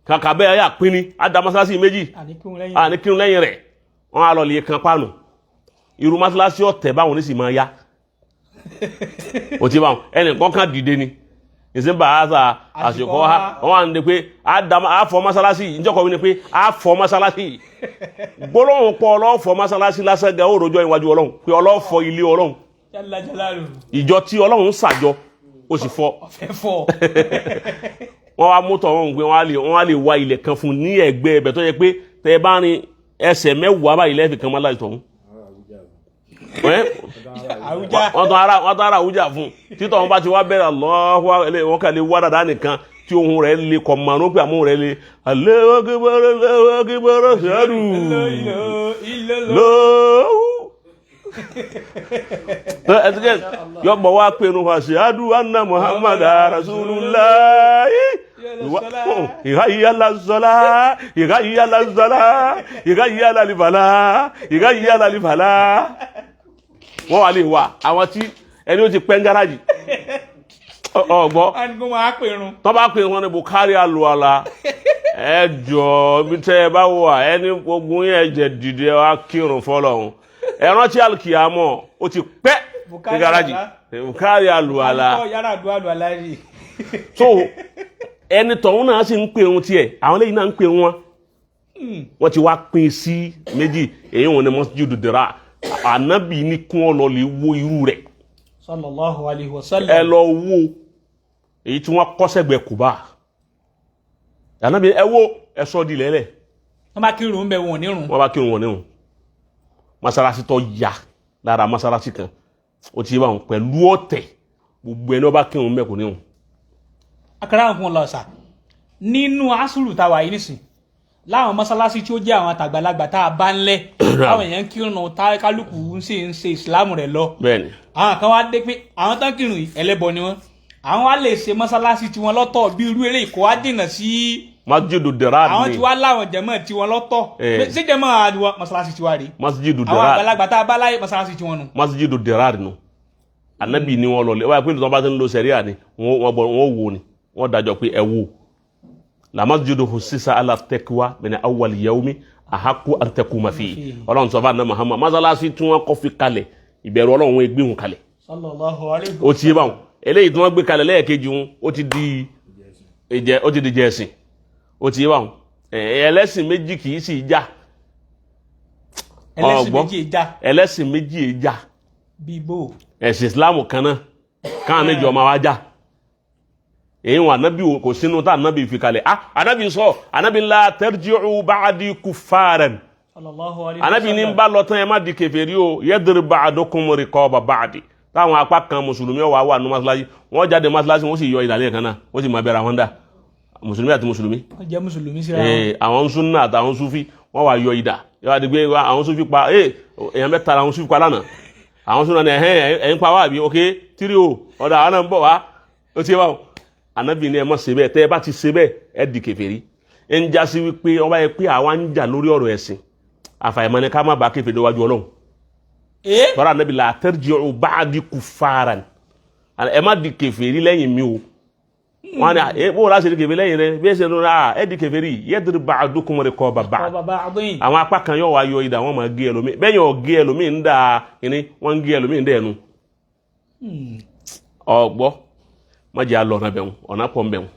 kàkà bẹ́ẹ̀ yà pín ní àdá mọ́sálásí méjì àníkírun lẹ́yìn rẹ̀, wọ́n á lọ lè kan pánù. Irú mọ́sálásí ọ̀tẹ̀ báwọn ní sì máa yá ó ti báwọn ẹnì kọ́kàn dìde ni ìsìnbà àṣà àṣìkò wọ́n à ń de pé àfọ mọ́sálásí ìjọkọ̀ wí ni pé àfọ mọ́sálásí gbólóhùn pọ̀ ọlọ́fọ mọ́sálásí lásán gan ó rojọ́ ìwájú Ọlọ́run pé ọlọ́fọ ilé Ọlọ́run, ìjọ tí Ọlọ́run ṣàjọ ó sì fọ́. Wọ́n wá mú tọ̀wọ́n gbé wọ́n á lè wá ilẹ̀ kan fún ní ẹ̀gbẹ́ ẹ̀bẹ̀ tó yẹ pé tẹ́ bá rin ẹsẹ̀ mẹ́wàá báyìí lẹ́fì kan mọ́lá ìtọ̀hún. Wọ́n tán ara àwùjá fún títọ̀ wọn bá ti wá bẹ̀rẹ̀ lọ́wọ́ wọn kà lè wá dáadáa nìkan tí ohun rẹ̀ lè kọ̀ mọ̀ pé àmúhùn rẹ̀ lè alẹ́wọ́gbẹ́rẹ́ ṣẹ́rù yọ́bọ̀ wá pẹ̀lú ashhadu anna Muhammadan Rasulullah ìgáyíyálà zọ́lá ìgáyíyálà zọ́lá ìgáyíyálà lífàlá wọ́n wà lè wà àwọn tí ẹni ó ti pẹ́ ń gáràjì ọgbọ́ tó bá pè wọn ní Bukhari alùwàlà ẹjọ́ bí tẹ́ ẹ bá wà ẹni gbogbo yẹn ẹ̀jẹ̀ dìde wá kírun fọ́lọ́hun ẹ̀rọ tí alùkìyàmọ̀ ó ti pẹ́ ní gáràjì Bukhari alùwàlà. So ẹni tọ̀hún náà sì ń pè wọn tiẹ̀ àwọn lẹ́yìn náà ń pè wọn, wọ́n ti wá pín sí méjì. Èyí wọn ni Masjidu Dirar, Ànábì ní kún ọ lọ lè wo irú rẹ̀ sallallahu alaihi wasallam, ẹ lọ wo èyí tí wọ́n kọ́ sẹ́gbẹ̀ẹ́ Kùbá. Ànábì ẹ wo ẹ sọ di lẹ́lẹ̀, wọ́n bá kírun ń bẹ wọn nírun, wọ́n bá kírun wọn nírun. Mọ́sálásí tó yá lára mọ́sálásí kan ó ti bá wọn pẹ̀lú ọ̀tẹ̀, gbogbo ẹni wọ́n bá kírun mẹ́kùn nírun. Akara fún ọlọ́sà nínú asùlù tàwà yìí nìsìn láwọn mọ́sálásí tí ó jẹ́ àwọn àtàgbàlagbà tá a bá ń lẹ̀ àwọn èèyàn kírun tá kálukú ń ṣe ìsìlámù rẹ̀ lọ. Bẹ́ẹ̀ni. Àwọn kan wá dé pé àwọn tán kírun ẹlẹ́bọ ni wọ́n, àwọn wá lè ṣe mọ́sálásí tiwọn lọ́tọ̀ bí irú eré ìkó wá dènà sí Masjidu Dirar ni. Àwọn tí wá láwọn jẹ̀mọ́ tiwọn lọ́tọ̀ ṣé jẹ̀mọ́ àdúrà mọ́sálásí tiwa rí. Masjidu Dirar. Àwọn àgbàlagbà tá a bá láyé mọ́sálásí tiwọn nù. Masjidu Dirar nù. anabi ni wọ́n lọ lé wá pé tó bá tin lo sharia ni wọ́n wò ni wọ́n dájọ́ pé ẹ wò la masjidu husisa ala taqwa min awwal yawmi ahaqqu an taquma fi Ọlọ́run sọ fa na Muhammad masalasi tí wọ́n kọ́ fi kalẹ̀ ìbẹ̀rù Ọlọ́run wọ́n gbé wọn kalẹ̀ sallallahu alaihi wasallam ó ti bá wọn eléyìí tí wọ́n gbé kalẹ̀ lẹ́ẹ̀kejì wọn ó ti di jẹ́sìn ó ti bá wọn ẹlẹ́sìn méjì kì í sì jà ẹlẹ́sìn méjì jà bíbó ẹ̀sìn Islam kan náà káwọn méjì ọmọ wa jà èyí wọn anabi kò sínú tá anabi fi kalẹ̀ anabi sọ anabi la tarji'u ba'di kuffaran anabi ní bá lọ tán ẹ má di kèfèrí o yadrib ba'dukum riqaba ba'di táwọn apá kan mùsùlùmí wà nù masalasi wọ́n jáde masalasi wọ́n sì yọ ìdàlẹ́ kan náà wọ́n sì máa bẹ̀rẹ̀ àwọn dà mùsùlùmí àti mùsùlùmí jẹ́ mùsùlùmí síra wọn àwọn sunna àtàwọn sufi wọ́n wà yọ ìdà yọ àdìgbé àwọn sufi pa èèyàn mẹ́ta àwọn sufi pa lánàá àwọn sunna ní ẹ̀yìn pa wá àbí ok tírí o ọ̀dà àwọn náà ń bọ̀ wá ó ti wá anabi ní ẹ má ṣe bẹ́ẹ̀ tẹ́ ẹ bá ti ṣe bẹ́ẹ̀ ẹ di kèfèrí ń já sí wípé ọba yẹ pé àwa ń jà lórí ọ̀rọ̀ ẹ̀sìn àfàìmọ̀ ni ká má bàa kèfèrí wájú Ọlọ́run tọ́ra anabi la tarji'u ba'di kuffaran ẹ má di kèfèrí lẹ́yìn mi o wọ́n ní bó láti di kèfèrí lẹ́yìn rẹ bí ẹ ṣe lóra ẹ di kèfèrí yadrib ba'dukum riqaba ba'd àwọn apá kan yóò wá yọ ìdá wọn máa gé ẹlòmíì bẹ́ẹ̀ yóò gé ẹlòmíì ń dà kíní wọ́n ń gé ẹlòmíì ń dà ẹnu ọgbọ́ má jẹ́ àlọ́ ọ̀nà pọ̀ mbẹ̀wọ̀n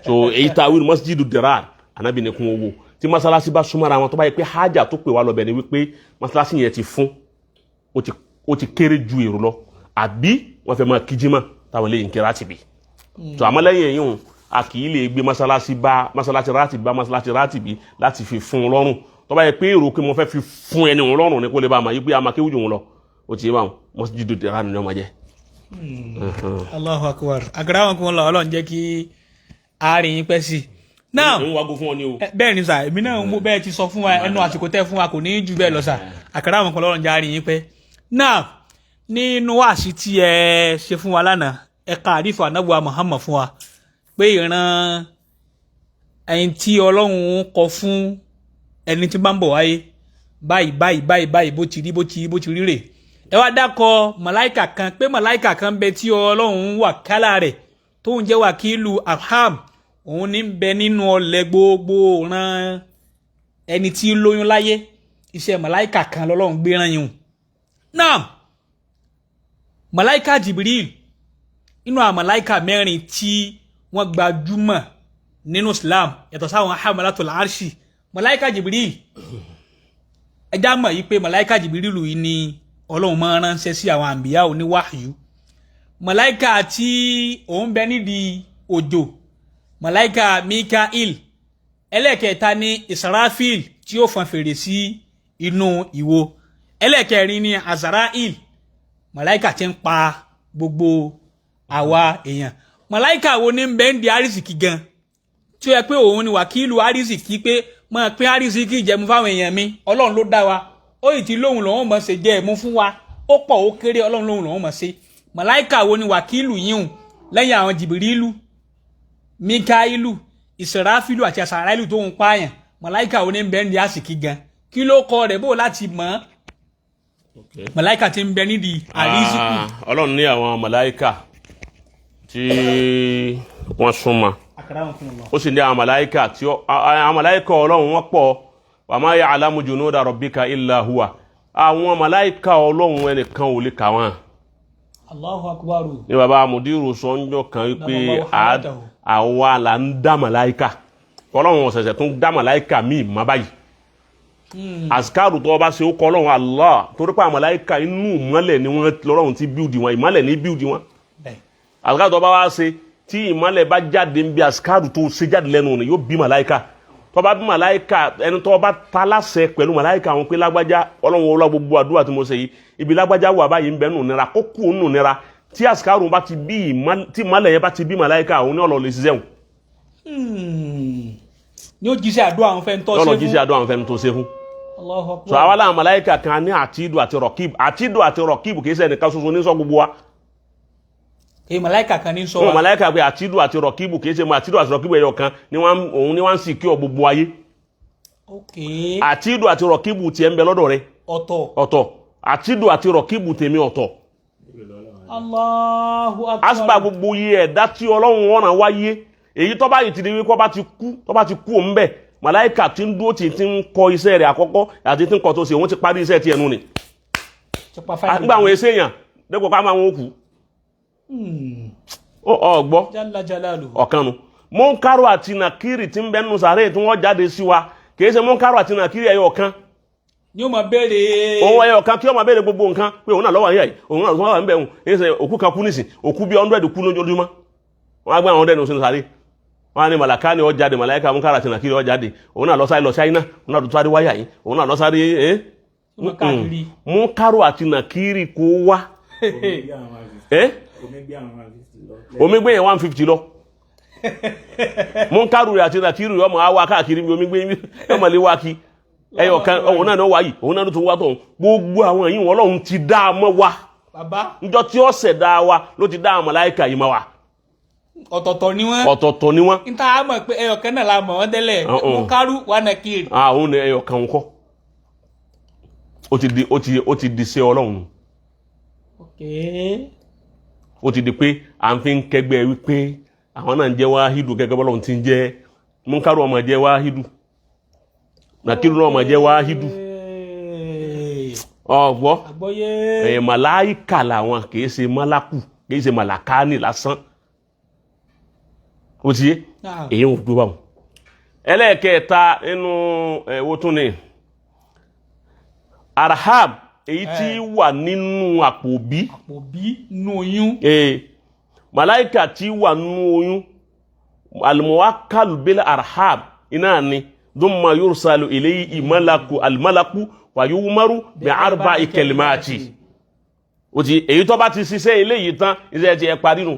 so èyí tá a wí masjidu dirar anabi ní kún owó tí masalasi bá súnmọ́ra wọn tó bá yẹ pé hajj tó pè wá lọ bẹ̀ ni wípé masalasi yẹn ti fún ó ti kéré ju èrò lọ àbí wọ́n fẹ́ máa kíjímà táwọn lè nkẹ́ rátìbì so àmọ́ lẹ́yìn èyí a kì í lè gbé masalasi rátìbì láti fi fún un lọ́rùn tó bá yẹ pé èrò pé mo fẹ́ fi fún ẹni òun lọ́rùn ní kó lè bá a máa yí pé a máa kéwùjò òun lọ ó ti yé báwọn masjidu dirar ni wọ́n máa jẹ́. Allahu akbar agarawọn kún lọ Ọlọ́run jẹ́ kí àárín yín pẹ́ sí náà ń wago fún ọ ní o bẹ́ẹ̀ ni sà èmi náà mo bẹ́ẹ̀ ti sọ fún wa ẹnu àsìkò tẹ́ fún wa kò ní jù bẹ́ẹ̀ lọ sà agarawọn kún lọ́run jẹ́ àárín yín pẹ́ náà nínú wàásì tí ẹ ṣe fún wa lánàá ẹ ka àdífà anábùwà Muhammad fún wa pé ìran ẹni tí Ọlọ́run kọ fún ẹni tí bá ń bọ̀ wáyé báyìí bó ti rí rè ẹ wá dákọ màláìkà kan pé màláìkà kan bẹ tí Ọlọ́run wà kálá rẹ̀ tó ń jẹ́ wàkílù arham òun ní bẹ nínú ọlẹ̀ gbogbo ran ẹni tí lóyún láyé iṣẹ́ màláìkà kan lọ́lọ́run gbé rán yìí náà màláìkà Jibril inú àwọn màláìkà mẹ́rin tí wọ́n gbajúmọ̀ nínú Islam yàtọ̀ sáwọn hamalatul arshi màláìkà Jibril ẹjá mọ̀ yìí pé màláìkà Jibril yìí ni Ọlọ́run máa ránṣẹ́ sí àwọn àmbíyá òní wáhìú màláìkà tí òun bẹ nídìí òjò màláìkà Mikael ẹlẹ́kẹta ní Israfil tí ó fọn fèrè sí inú ìwo ẹlẹ́kẹrin ní Azarail màláìkà tí ń pa gbogbo àwa èèyàn màláìkà wo ní bẹ ń di arísìkí gan tí ó yẹ pé òun ni wàkílù arísìkí pé máa pín arísìkí ìjẹun fáwọn èèyàn mi Ọlọ́run ló dá wa ó yìí ti lóhùn lòun mọ̀ ṣe jẹ́ ẹ̀mú fún wa ó pọ̀ ó kéré Ọlọ́run lóhùn lòun mọ̀ ṣe màláìkà wo ni wàkílù yíhùn lẹ́yìn àwọn Jìbìrìlù Míkáílù Ìsìráfílù àti Àsàráìlù tó ń pààyàn màláìkà wo ni ń bẹ ní àsìkí gan kí ló kọ rẹ̀ bó láti mọ̀ màláìkà tí ń bẹ nídìí àrísìkù. Ọlọ́run ní àwọn màláìkà tí wọ́n súnmọ́ ó sì ní àwọn màláìkà tí àwọn màláìkà Ọlọ́run wọ́n pọ̀ wa ma ya'lamu junuda rabbika illa huwa àwọn màláìkà Ọlọ́run ẹnìkan ò lè kà wọ́n. Allahu akbar. ní bàbá Mudiru sọ́njọ́ kan wípé àwa là ń dá màláìkà Ọlọ́run ọ̀sẹ̀sẹ̀ tún dá màláìkà míì má báyìí. Azkaru tó bá ṣe ó kọ́ Ọlọ́run Allah torí pé àwọn màláìkà inú ìmọ́lẹ̀ ni wọ́n lọ́rùn ti bíùdì wọn ìmọ́lẹ̀ ní bíùdì wọn. Azkaru tó bá wá ṣe tí ìmọ́lẹ̀ bá jáde ń bí azkaru tó ṣe jáde lẹ́nu ni yóò bí màláìkà tó bá bí màláìkà ẹni tó bá ta láṣẹ pẹ̀lú màláìkà àwọn pé lágbájá Ọlọ́run wọlá gbogbo àdúrà tí mo ṣe yìí ibi lágbájá wà báyìí ń bẹ nù nira kó kú nù nira tí azkaru bá ti bí tí ìmọ́lẹ̀ yẹn bá ti bí màláìkà àwọn ní ọ̀lọ́ lè ṣiṣẹ́ wọn. ni ó jíṣẹ́ àdúrà àwọn fẹ́ ń tọ́ ṣe fún. Ọlọ́ jíṣẹ́ àdúrà àwọn fẹ́ ń tọ́ ṣe fún. Allahu akbar. So àwa làwọn màláìkà kan ní àtìdù àti rọ̀kìbù kì í ṣe ẹnìkan ṣoṣo ní sọ gbogbo wa. èyí màláìkà kan ní sọ wa. màláìkà pé àtìdù àti rọ̀kìbù kì í ṣe àtìdù àti rọ̀kìbù ẹ̀yọ̀ kan òun ni wọ́n ń sì kí ọ gbogbo ayé. àtìdù àti rọ̀kìbù tiẹ̀ ń bẹ lọ́dọ̀ rẹ. ọ̀tọ̀. àtìdù àti rọ̀kìbù tèmi ọ̀tọ̀. Allahu akbar. aspa gbogbo yẹ ẹ̀dá tí Ọlọ́run wọ́n rán wáyé èyí tó bá yìí ti di wípé tó bá ti kú òun bẹ̀ màláìkà tí ń dúró tí ń kọ iṣẹ́ rẹ̀ àkọ́kọ́ àti tí ń kọ tó ṣe wọ́n ti parí iṣẹ́ tí ẹnu ni nígbà àwọn èsè èèyàn dẹ́gbọ̀ pa máa wọn kú ọgbọ́ Jalla jalaluhu. ọ̀kanu Munkaro àti Nakiri tí ń bẹ nínú sàárè tí wọ́n jáde sí wa kìí ṣe Munkaro àti Nakiri ẹyọ kan ni ó máa béèrè òun ẹyọ kan kí ó máa béèrè gbogbo nǹkan pé òun náà lọ́wọ́ ayé yìí òun náà lọ́wọ́ ń bẹ̀ òun èyí ṣe òkú kan kú nísìn òkú bí 100 kú lójoojúmọ́ wọ́n á gbé àwọn 100 ní sàárè wọ́n á ní màlàká ni ó jáde màláìka Munkaro àti Nakiri ó jáde òun náà lọ sáré lọ sí àyínà òun náà tó sáré wáyà yìí òun náà lọ sáré Munkaro àti Nakiri kó wá omi gbé yẹn 150 lọ Munkaro àti Nakiri ọmọ awa káàkiri bí omi gbé ọmọ lè wá kí ẹyọ kan òun náà wá yìí òun náà tó wá tọ̀hún gbogbo àwọn yìí wọn Ọlọ́run ti dá mọ́ wa bàbá níjọ́ tí ó ṣẹ̀dá wa ló ti dá àwọn màláíkà yìí mọ́ wa ọ̀tọ̀ọ̀tọ̀ ni wọ́n ọ̀tọ̀ọ̀tọ̀ ni wọ́n níta á mọ̀ pé ẹyọ kan náà la mọ̀ wọ́n tẹ́lẹ̀ Munkaro wa Nakiri. òun ni ẹyọ kan kọ́ ó ti di sí Ọlọ́run ó ti di pé à ń fi ń kẹgbẹ́ wípé àwọn náà ń jẹ́ wáhídù gẹ́gẹ́ bọ́lọ́run ti ń jẹ́ Munkaro ọmọ jẹ́ wáhídù Nakiri náà ọmọ jẹ́ wáhídù ọgbọ́ màláíkà làwọn kìí ṣe málákù kìí ṣe màlàkánì lásán ó ti yé èyí ò dúró báwọn ẹlẹ́ẹ̀kẹta nínú ẹ̀wọ́ tún ni arham èyí tí wà nínú àpòbí nínú oyún màláíkà tí wà nínú oyún al-muwakkal bil arham iná ni thumma yursalu ilayhi al-malaku wa yu'maru bi arba'i kalimati ó ti èyí tó bá ti ṣiṣẹ́ eléyìí tán iṣẹ́ ti ẹ parí nù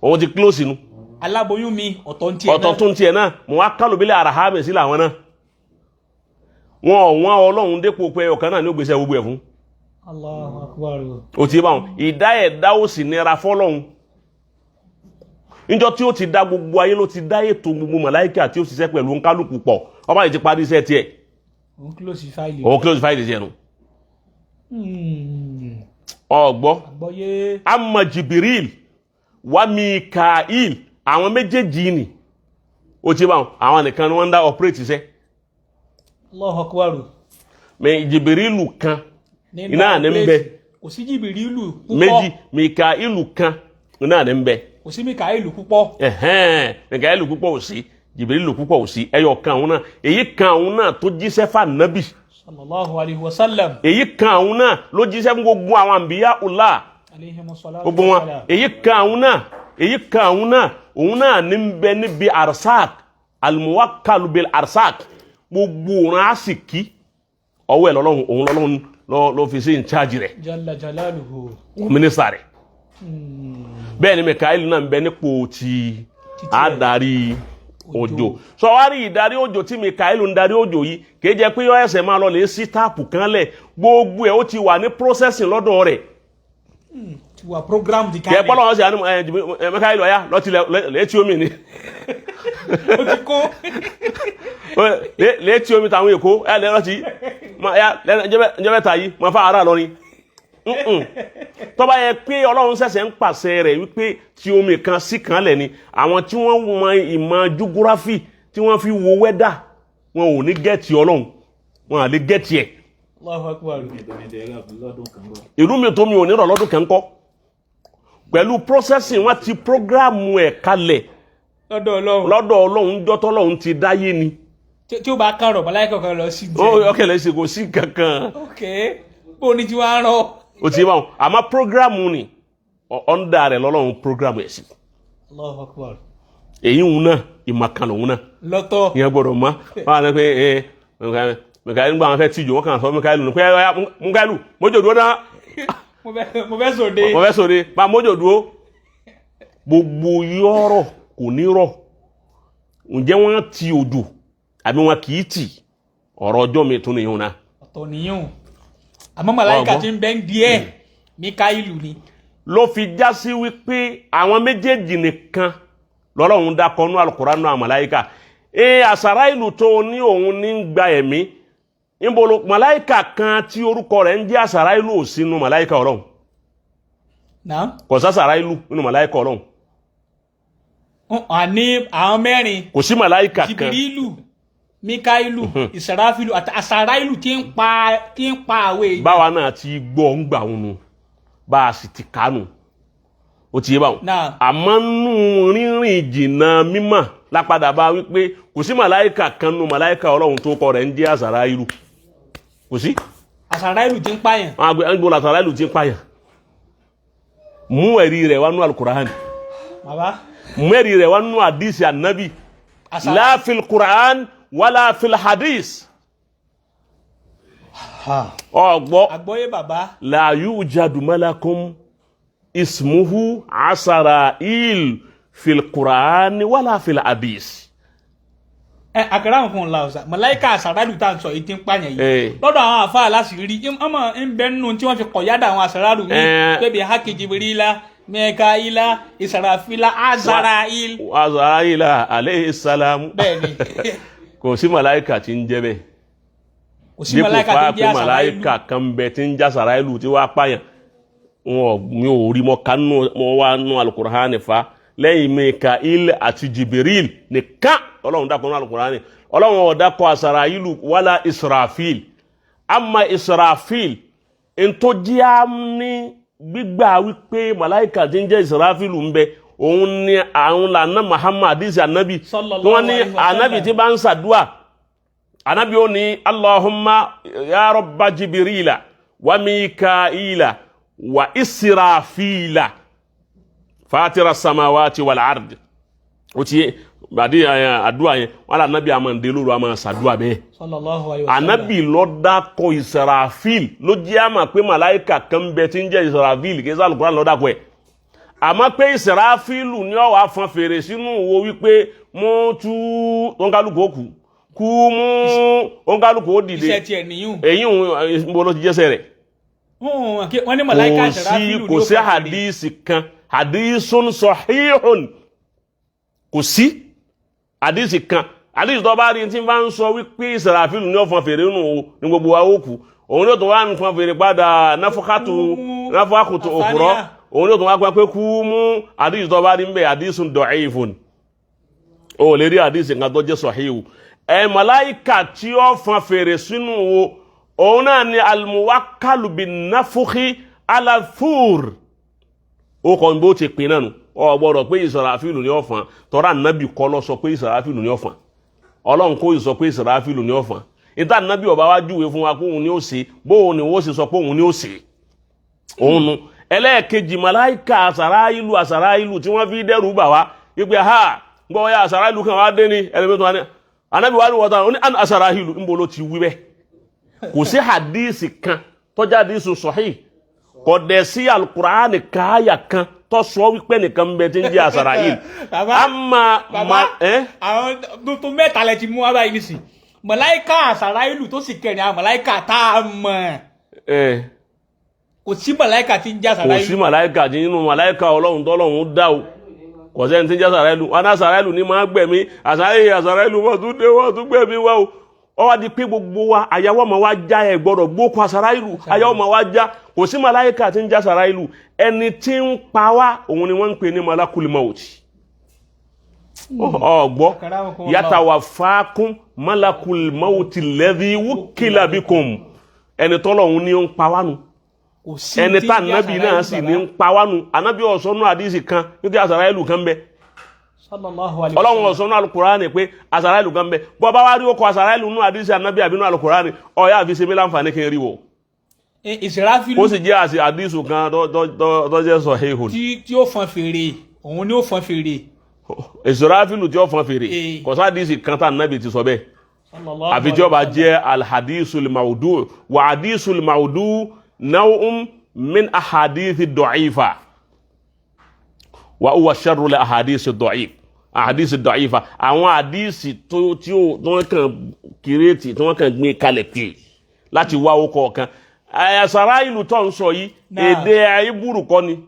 òun ti close nù aláboyún mi ọ̀tọ̀ tún tiẹ̀ náà muwakkal bil arham sí làwọn náà wọ́n Ọlọ́run dépò pé ọ̀kan náà ní ó gbèsè gbogbo ẹ̀ fún Allahu akbar ó ti bá wọn ìdá ẹ̀dá ó sì nira fọ́lọ́run níjọ́ tí ó ti dá gbogbo ayé ló ti dá ètò gbogbo màláíkà tí ó ṣiṣẹ́ pẹ̀lú nkálùkù pọ̀ ọba yìí ti parí iṣẹ́ tiẹ̀ òun close file tiẹ̀ nù ọgbọ́ amma Jibril wa Mikail àwọn méjèèjì ni ó ti bá wọn àwọn nìkan ni wọ́n ń dá operate iṣẹ́ Allahu akbar mẹ Jibrilu kan iná ní ń bẹ kò sí Jibrilu púpọ̀ méjì Mikailu kan iná ní ń bẹ kò sí Mikailu púpọ̀ Mikailu púpọ̀ ò sí Jibrilu púpọ̀ ò sí ẹyọ kan òun náà èyí kan òun náà tó jíṣẹ́ fà nábì sallallahu alaihi wasallam èyí kan òun náà ló jíṣẹ́ fún gbogbo àwọn àmbíyá ọlá gbogbo wọn èyí kan òun náà òun náà ní ń bẹ níbi arsak al-muwakkal bil arsak gbogbo òun á sì kí ọwọ́ ẹ̀ lọ́lọ́run òun lọ́lọ́run ló fi sí in charge rẹ̀ Jalla jalaluhu mínísítà rẹ̀ bẹ́ẹ̀ ni Mikael náà ń bẹ nípò ti adarí òjò sọ wá rí ìdarí òjò tí Mikael ń darí òjò yìí kìí jẹ́ pé yọ ẹsẹ̀ máa lọ lè sí táàpù kan lẹ̀ gbogbo ẹ̀ ó ti wà ní processing lọ́dọ̀ rẹ̀ ti wà program di kalẹ̀ kẹ́ bọ́lá wọn sì àánú Mikael ọ̀yá lọ́tí létí omi ni ó ti kó létí omi tàwọn èkó ẹ̀ lẹ́rọ̀tí jẹ́bẹ̀ta yìí ma fa ara lọ ni tó bá yẹ pé Ọlọ́run ṣẹ̀ṣẹ̀ ń pàṣẹ rẹ̀ wípé tí omi kan sí kan lẹ̀ ni àwọn tí wọ́n mọ ìmọ̀ júgúráfì tí wọ́n fi wo wẹ́dà wọn ò ní gẹ́ẹ̀tì Ọlọ́run wọn à lè gẹ́ẹ̀tì ẹ̀ Allahu akbar ìlú mi tó mi ò ní rọ̀ lọ́dún kan kọ́ pẹ̀lú processing wọ́n ti prógráàmù ẹ̀ kalẹ̀ lọ́dọ̀ Ọlọ́run jọ́tọ́ Ọlọ́run ti dáyé ni tí ó bá kàrọ̀ màláíkà kan lọ sí jẹ́ ọkẹ̀lẹ̀ ṣe kò sí kankan bó ní tí wọ́n rán ó ti bá wọn àmọ́ prógráàmù ni ọ̀ndà rẹ̀ lọ́lọ́run prógráàmù ẹ̀ sí Allahu akbar èyí ń náà ìmọ̀kan lòun náà lọ́tọ̀ ìyẹn gbọ́dọ̀ mọ́ wọ́n á ní pé Mikael ń gbà wọn fẹ́ tíjò wọ́n kàn sọ Mikael nù pé Mikael mójò dúró náà mo fẹ́ sòde bá mójò dúró gbogbo yọ̀rọ̀ kò ní rọ̀ ǹjẹ́ wọ́n ti òjò àbí wọn kì í tì ọ̀rọ̀ ọjọ́ mi tún nìyẹn náà ọ̀tọ̀ nìyẹn àmọ́ màláíkà tí ń bẹ ń díẹ̀ Mikailu ni ló fi já sí wípé àwọn méjèèjì nìkan lọ́lọ́run dákọ̀ọ́nú Al-Qur'an náà màláíkà àsàrà ìlú tó ní òun ní gba ẹ̀mí ìbolo màláìkà kan tí orúkọ rẹ̀ ń jẹ́ àsàráìlù ò sínú màláìkà Ọlọ́run Naam. kò sàsàráìlù nínú màláìkà Ọlọ́run Àní àwọn mẹ́rin. kò sí màláìkà kan Jibirilu, Mikailu, Israfilu àti Asarailu tí ń pa àwẹ̀ yìí. báwa náà ti gbọ́ ń gbà wọn nu bá a sì ti kánú ó ti yé báwọn Naam. àmọ́ nù rírìn jìnnà mímọ̀ lápadà bá wípé kò sí màláìkà kan nù màláìkà Ọlọ́run tó kọ rẹ̀ ń jẹ́ àsàráìlù kò sí Asarailu tí ń pààyàn. àwọn àgbẹ̀ àsàráìlù ti ń pààyàn mú ẹ̀rí rẹ̀ wá nú alukur'an Bàbá. mú ẹ̀rí rẹ̀ wá nú hadisi anabi la fil Qur'an wala fil hadis ọgbọ́ Àgbọ́yé bàbá. la yujadu malakum ismuhu asarail fil Qur'an wala fil hadis. Àkàrà nǹkan ńlá ọ̀sà. Màláìka Asarailu tá à ń sọ èyí tí ń pààyàn yìí. Lọ́dọ̀ àwọn àfáà láṣìírí, ọmọ ń bẹ nínú tí wọ́n fi kọ̀yádà àwọn Asarailu ní bẹ́bí Haki Jibirila, Mikaila, Israfila, Azarail. Azaraila alayhi salam. Bẹ́ẹ̀ni. Kò sí màláìka tí ń jẹ́ bẹ́ẹ̀. Kò sí màláìka tí ń jẹ́ Asarailu. Màláìka kan bẹ tí ń jẹ́ Asarailu tí wàá pààyàn. Mi ò rí mọ́ kánú mọ́ wá nú Al-Qur'ani fa lẹ́yìn Mikail àti Jibril nìkan Ọlọ́run dákọ̀ nú Al-Qur'ani. Ọlọ́run ò dákọ̀ Asarailu wala Israfil. Amma Israfil ntọ́jí á ní gbígbà wípé màláìka tí ń jẹ́ Israfilu ń bẹ òun ni àwọn lànà Muhammad hadisi anabi wọ́n ní anabi tí bá ń ṣàdúà anabi ó ní Allahumma ya rabba Jibrila wa Mikaila wa Israfila fatira samawati wal ard ó ti bàdí àdúà yẹn wọ́n lá anabi àmà ń dé lóru àmà ṣàdúà bẹ́ẹ̀ Sallallahu alaihi wasallam. anabi ló dákọ̀ Israfil ló jẹ́ àmà pé màláìka kan bẹ tí ń jẹ́ Israfil kí sá Al-Qur'an ló dákọ̀ ẹ̀ àmọ́ pé Israfilu ní ọ̀wà fọn fèrè sínú wo wípé mú tú òǹkálùkù ó kú mú òǹkálùkù ó dìde Iṣẹ́ tiẹ̀ nìyún. èyí ń bọ́ ló ti jẹ́sẹ̀ rẹ̀ Wọ́n ní màláìka Israfilu kò sí hadisi kan hadisun sahihun kò sí hadisi kan hadisi tó bá rí tí bá ń sọ wípé Israfilu ní ọ̀fọn fèrè nù ní gbogbo wa ó kú òun yóò tó wá ń fọn fèrè padà náfọ́kàtù òkúrọ́ òun yóò tó wá pé kú mú hadisi tó bá rí ń bẹ hadisun da'ifun ó lè rí hadisi kan tó jẹ́ sahihu màláìka tí ó fọn fèrè sínú wo òun náà ni almuwakkalu bin nafukhi ala thur ó kọ́ bó ti pin náà nù ọ gbọ́dọ̀ pé Israfilu ní ọ̀fàn tọ́ra nàbì kọ́ lọ sọ pé Israfilu ní ọ̀fàn Ọlọ́run kò sọ pé Israfilu ní ọ̀fàn ìta nàbì ọba wá júwe fún wa pé òun ní ó ṣe bóun ni wọ́n ṣe sọ pé òun ní ó ṣe òun nu ẹlẹ́ẹ̀kejì màláìka Asarailu tí wọ́n fi dẹ́rù bà wá wípé ha gbọ́ ya Asarailu kan wá dé ní ẹlẹ́mẹ́tọ́ wa ní anábì wà ní wọ́ta ní an Asarailu ń bọ́ ló ti wí bẹ́ẹ̀ kò sí hadisi kan tọ́jà hadisi sahih kò dẹ̀ sí Al-Qur'ani káyà kan tó sọ wípé nìkan bẹ tí ń jẹ́ Asarailu àwọn tuntun mẹ́ta lẹ ti mú wá báyìí nísìn màláìka Asarailu tó sì kẹrin àwọn màláìka tá a mọ̀ kò sí màláìka tí ń jẹ́ Asarailu. kò sí màláìka tí nínú màláìka Ọlọ́run tọ́lọ́run dá o kò sẹ́ni tí ń jẹ́ Asarailu wọn Asarailu ní máa gbẹ̀mí Asarailu wọ́n tún dé wọ́n tún gbẹ̀mí wá o ó wá di pé gbogbo wa àyàwó ọmọ wa já ẹ gbọ́dọ̀ gbókò Asarailu àyàwó ọmọ wa já kò sí màláìka tí ń jẹ́ Asarailu ẹni tí ń pa wá òun ni wọ́n ń pè ní malakul mauti ọgbọ́ yatawaffakum malakul mauti alladhi wukkila bikum ẹni tọ́lọ́hun ní ń pa wá nù ẹni tá ànábì náà sì ní ń pa wá nù ànábì ọ̀sọ́nù àdìsí kan nítorí Asarailu kan bẹ Ọlọ́run ọ̀sọ́nù Al-Qur'ani pé Asarailu kan bẹ bọ́ bá wá rí ọkọ̀ Asarailu nù àdìsí ànábì àbínú Al-Qur'ani ọ̀yá àfi ṣe mí láǹfààní kí n rí wọ̀ Israfilu ó sì jẹ́ àdìsù kan tó jẹ́ sahihun tí ó fọn fèrè òun ni ó fọn fèrè Israfilu tí ó fọn fèrè kò sádìsì kan tá ànábì ti sọ bẹ́ẹ̀ àfi tí ó bá jẹ́ alhadisul maudu wa hadisul maudu naw'un min ahadithi da'ifa wa huwa sharru li ahadisi da'if ahadisi da'ifa àwọn hadisi tí wọ́n kàn kírètì tí wọ́n kàn gbé kalẹ̀ pé láti wá ó kọ̀ọ̀kan Asarailu tó ń sọ yìí èdè Híbúrù kọ́ ni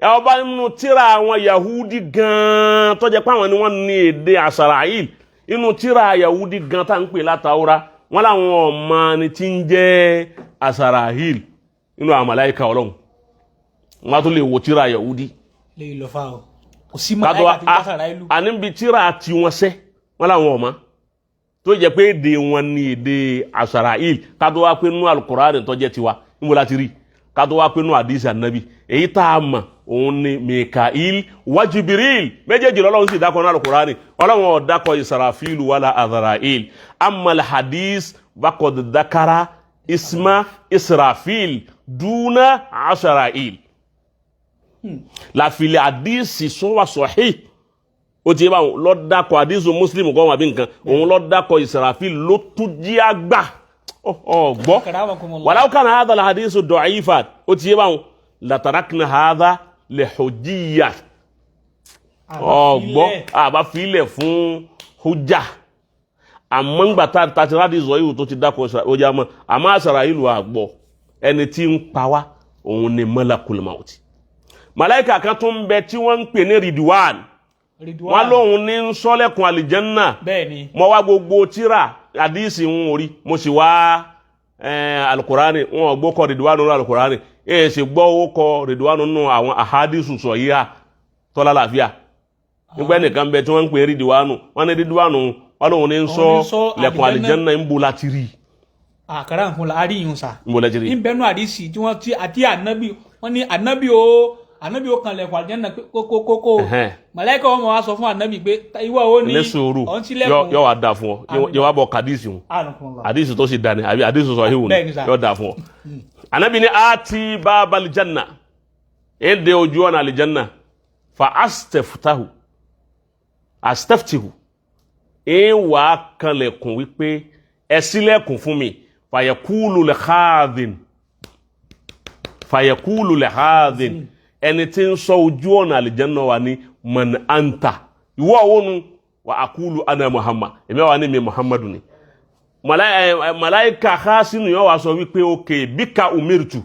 ọba nínú tíra àwọn Yahudi gan tó jẹ́ pé àwọn ni wọ́n ní èdè Asarailu inú tíra Yahudi gan tá ń pè látàwọ́ra wọ́n láwọn ọmọ ni tí ń jẹ́ Asarahil nínú àwọn màláíkà Ọlọ́run wọ́n tó lè wo tíra Yahudi lè lọ fa o kò sí màláíkà tí Asarailu àníbi tíra tí wọ́n sẹ́ wọ́n láwọn ọmọ tó jẹ́ pé èdè wọn ni èdè Asarahil kátó wá pé nínú Al-Qur'an tó jẹ́ tiwa níbo láti rí kátó wá pé nínú hadisi Ànábì èyí tá a mọ̀ òun ni Mikail wa Jibril méjèèjì lọ́lọ́run sì dákọ̀ nínú Al-Qur'an Ọlọ́run ò dákọ̀ Israfil wala Azrail amma al-hadis faqad dhakara isma Israfil duna Asarail la fili hadisi so wa sahih ó ti bá lọ dákọ̀ hadisi Muslim ko ma bí nǹkan òun lọ dákọ̀ Israfil ló tún jí àgbà gbọ́ walau kana hadha al-hadith da'ifan ó ti bá la tarakna hadha li hujjiyya gbọ́ àbá filẹ̀ fún hujja àmọ́ ngba ta ti hadith yìí tó ti dákọ̀ ó já mọ́ àmọ́ Asarail wa gbọ́ ẹni tí ń pa wá òun ni malakul maut malaika kan tún bẹ tí wọ́n ń pè ní Ridwan wọ́n lóhun ní sọ́lẹ̀kùn àlìjánná bẹ́ẹ̀ni mo wá gbogbo tírà hadisi ń orí mo sì wá Al-Qur'ani wọ́n gbọ́ kọ Ridwan nínú Al-Qur'ani sì gbọ́ ó kọ Ridwan nínú àwọn ahadisu sọ̀yíhà tọ́lá láfíà nígbà nìkan bẹ tí wọ́n ń pè Ridwan wọ́n ní Ridwan wọ́n lóhun ní sọ lẹ̀kùn àlìjánná ń bo láti rí àkàrà nǹkan la rí yun sa ń bo láti rí ń bẹnu hadisi tí wọ́n ti àti Ànábì wọ́n ní Ànábì ó kan lẹ̀kùn àlìjánná kókókókó màláíkà wọn wá sọ fún Ànábì pé ìwọ ó ní ọ̀n tilẹ̀kùn yóò wá dá fún ọ yóò wá bọ̀ kàdísì hun àdísì tó sì dání àbí àdísì sọ híhùn yóò dá fún ọ Ànábì ní àti bábà àlìjánná èdè ojú ọ̀nà àlìjánná fa astaftihu wà á kan lẹ̀kùn wípé ẹ ṣílẹ̀kùn fún mi fàyẹ̀kúlù lẹ́hàdìn ẹni tí ń sọ ojú ọ̀nà àlìjánná wa ní man anta ìwọ òwònú wa akúlù ana Muhammad èmi wà ní mi Muhammadu ni màláíkà Khasinu yóò wá sọ wípé òkè bíkà umirtu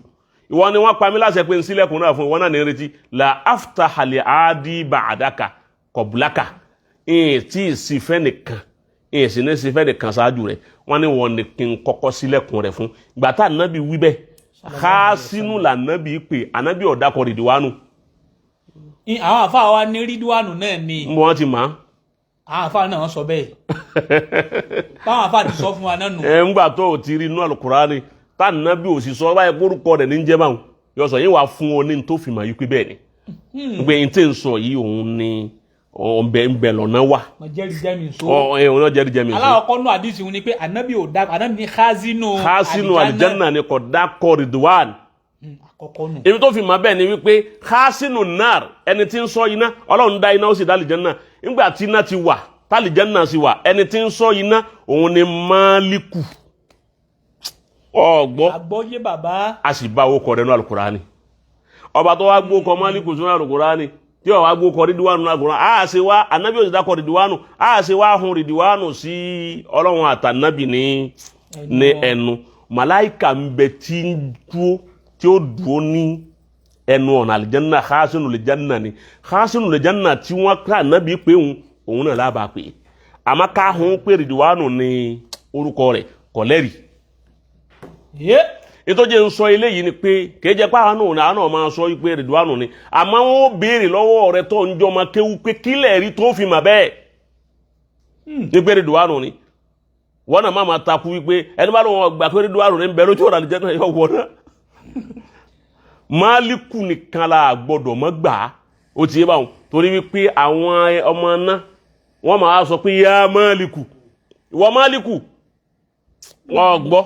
ìwọ ni wọ́n pa mí láṣẹ pé ń ṣílẹ̀kùn náà fún ìwọ náà ní retí la aftaha li adi ba'daka qablaka tí ìsìfẹ́ nìkan sì ní ìsìfẹ́ nìkan ṣáájú rẹ̀ wọ́n ní wọ́n ní kí n kọ́kọ́ ṣílẹ̀kùn rẹ̀ fún ìgbà tá Ànábì wí bẹ́ẹ̀ Khasinu l'Ànábì pé Ànábì ó dákọ̀ Ridwanu àwọn àfáà wa ní Ridwanu náà ni mo wọ́n ti máa àwọn àfáà náà sọ bẹ́ẹ̀ báwọn àfáà ti sọ fún wa náà nù ńgbà tó ti rí inú Al-Qur'ani tá Ànábì ò sì sọ báyìí kórúkọ rẹ̀ ní jẹ́ báwọn yóò sọ yín wà fún ọ ní tó fi mà yí pé bẹ́ẹ̀ ni pé n tí ń sọ yìí òun ni ọ̀bẹ̀ lọ́nà wà òun náà jẹ́rìí jẹ́mi so aláwọ̀kọ́ nù àdìsí wọn ni pé Ànábì ò dákọ̀ Ànábì ní Khasinu àlìjánná ni kò dákọ̀ Ridwan ibi tó fi mà bẹ́ẹ̀ ni wípé Khasinu nar ẹni tí ń sọ iná Ọlọ́run dá iná ó sì dá àlìjánná nígbà tí iná ti wà tálìjánná sì wà ẹni tí ń sọ iná òun ni Máàlíkù ọgbọ́ àgbọ́yé bàbá a sì bá owó kọ rẹ̀ nínú Al-Qur'ani ọba tó wá gbó kọ Máàlíkù sínú Al-Qur'ani tí ó wá gbó kọ Ridwanu nínú Al-Qur'ani a ṣe wá Ànábì ó sì dákọ̀ Ridwanu a ṣe wá hun Ridwanu sí Ọlọ́run àtànábì ní ẹnu màláíkà ń bẹ tí ó dúró ní ẹnu ọ̀nà àlìjánná Khasinu l'Janna ni Khasinu l'Janna tí wọ́n ká Ànábì pé òun náà lábàá pé àmọ́ ká hun pé Ridwanu ní orúkọ rẹ̀ kọ̀lẹ́rì ìtọ́jú ń sọ eléyìí ni pé kéjẹ pàwọn náà máa sọ wípé Ridwanu ni àmọ́ wọ́n béèrè lọ́wọ́ rẹ̀ tó ń jọ ma kéwú pé kílẹ̀ rí tó fi mà bẹ́ẹ̀ ní pé Ridwanu ni wọ́n náà máa takú wípé ẹni bá lọ́wọ́ gbà pé Ridwanu ni ń bẹ lójú ọ̀rọ̀ àlìjánná yóò wọ̀ náà Máàlíkù nìkan la gbọ́dọ̀ mọ́ gbà á ó ti yé báwọn torí wípé àwọn ọmọ náà wọ́n máa sọ pé yá Máàlíkù ìwọ Máàlíkù wọ́n gbọ́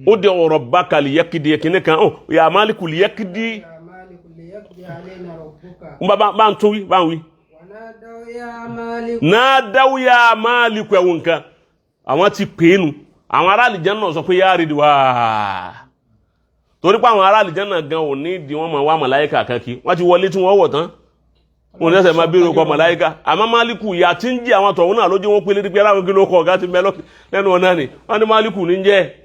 ó dé ọ̀rọ̀ bákà lè yẹ́kìdí ẹ̀kìní kan ya Máàlíkù lè yẹ́kìdí bá ń tún wí bá ń wí nádàú ya Máàlíkù ẹ̀wọ̀n nǹkan àwọn ti pè é nu àwọn ará àlìjánná sọ pé yá Ridwan torí pé àwọn ará àlìjánná gan ò ní ìdí wọn máa wá màláíkà kan kí wọ́n ti wọlé tí wọ́n wọ̀ tán wọn ní ẹsẹ̀ máa bí orúkọ màláíkà àmọ́ Máàlíkù ìyá tí ń jí àwọn tọ̀hún náà lójú wọn pélé dípẹ́ aláwọ̀ kí ló kọ̀ ọ̀gá ti mẹ́ lẹ́nu ọ̀nà ni wọ́n ní Máàlíkù ní jẹ́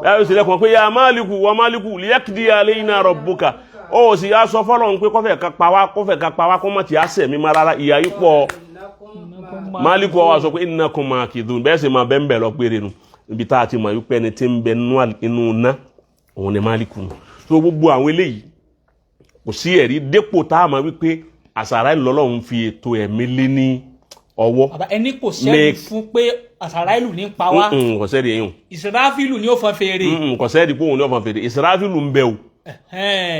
yóò sílẹ̀kùn pé ya Máàlíkù wa Máàlíkù liyaqdi alayna rabbuka ó sì yá sọ fọ́lọ́run pé kó fẹ́ ká pa wá kó má ti á sẹ̀mí má rárá ìyà yìí pọ̀ Málíkù wá sọ pé innakum makidun bẹ́ẹ̀ sì máa bẹ́ẹ̀ lọ péré nu ibi tá a ti mọ̀ wípé ẹni tí ń bẹ inú ná òun ni Málíkù nù so gbogbo àwọn eléyìí kò sí ẹ̀rí dépò tá a mọ̀ wípé àsàrà ìlú Ọlọ́run fi ètò ẹ̀mí lé ní ọwọ́. Bàbá ẹni kò sẹ́ni fún pé àsàrà ìlú ní pa wá. Kò sẹ́ni èyàn. Ìsìráfìlù ni ó fọn fèrè. Kò sẹ́ni pé òun ni ó fọn fèrè Ìsìráfìlù ń bẹ o.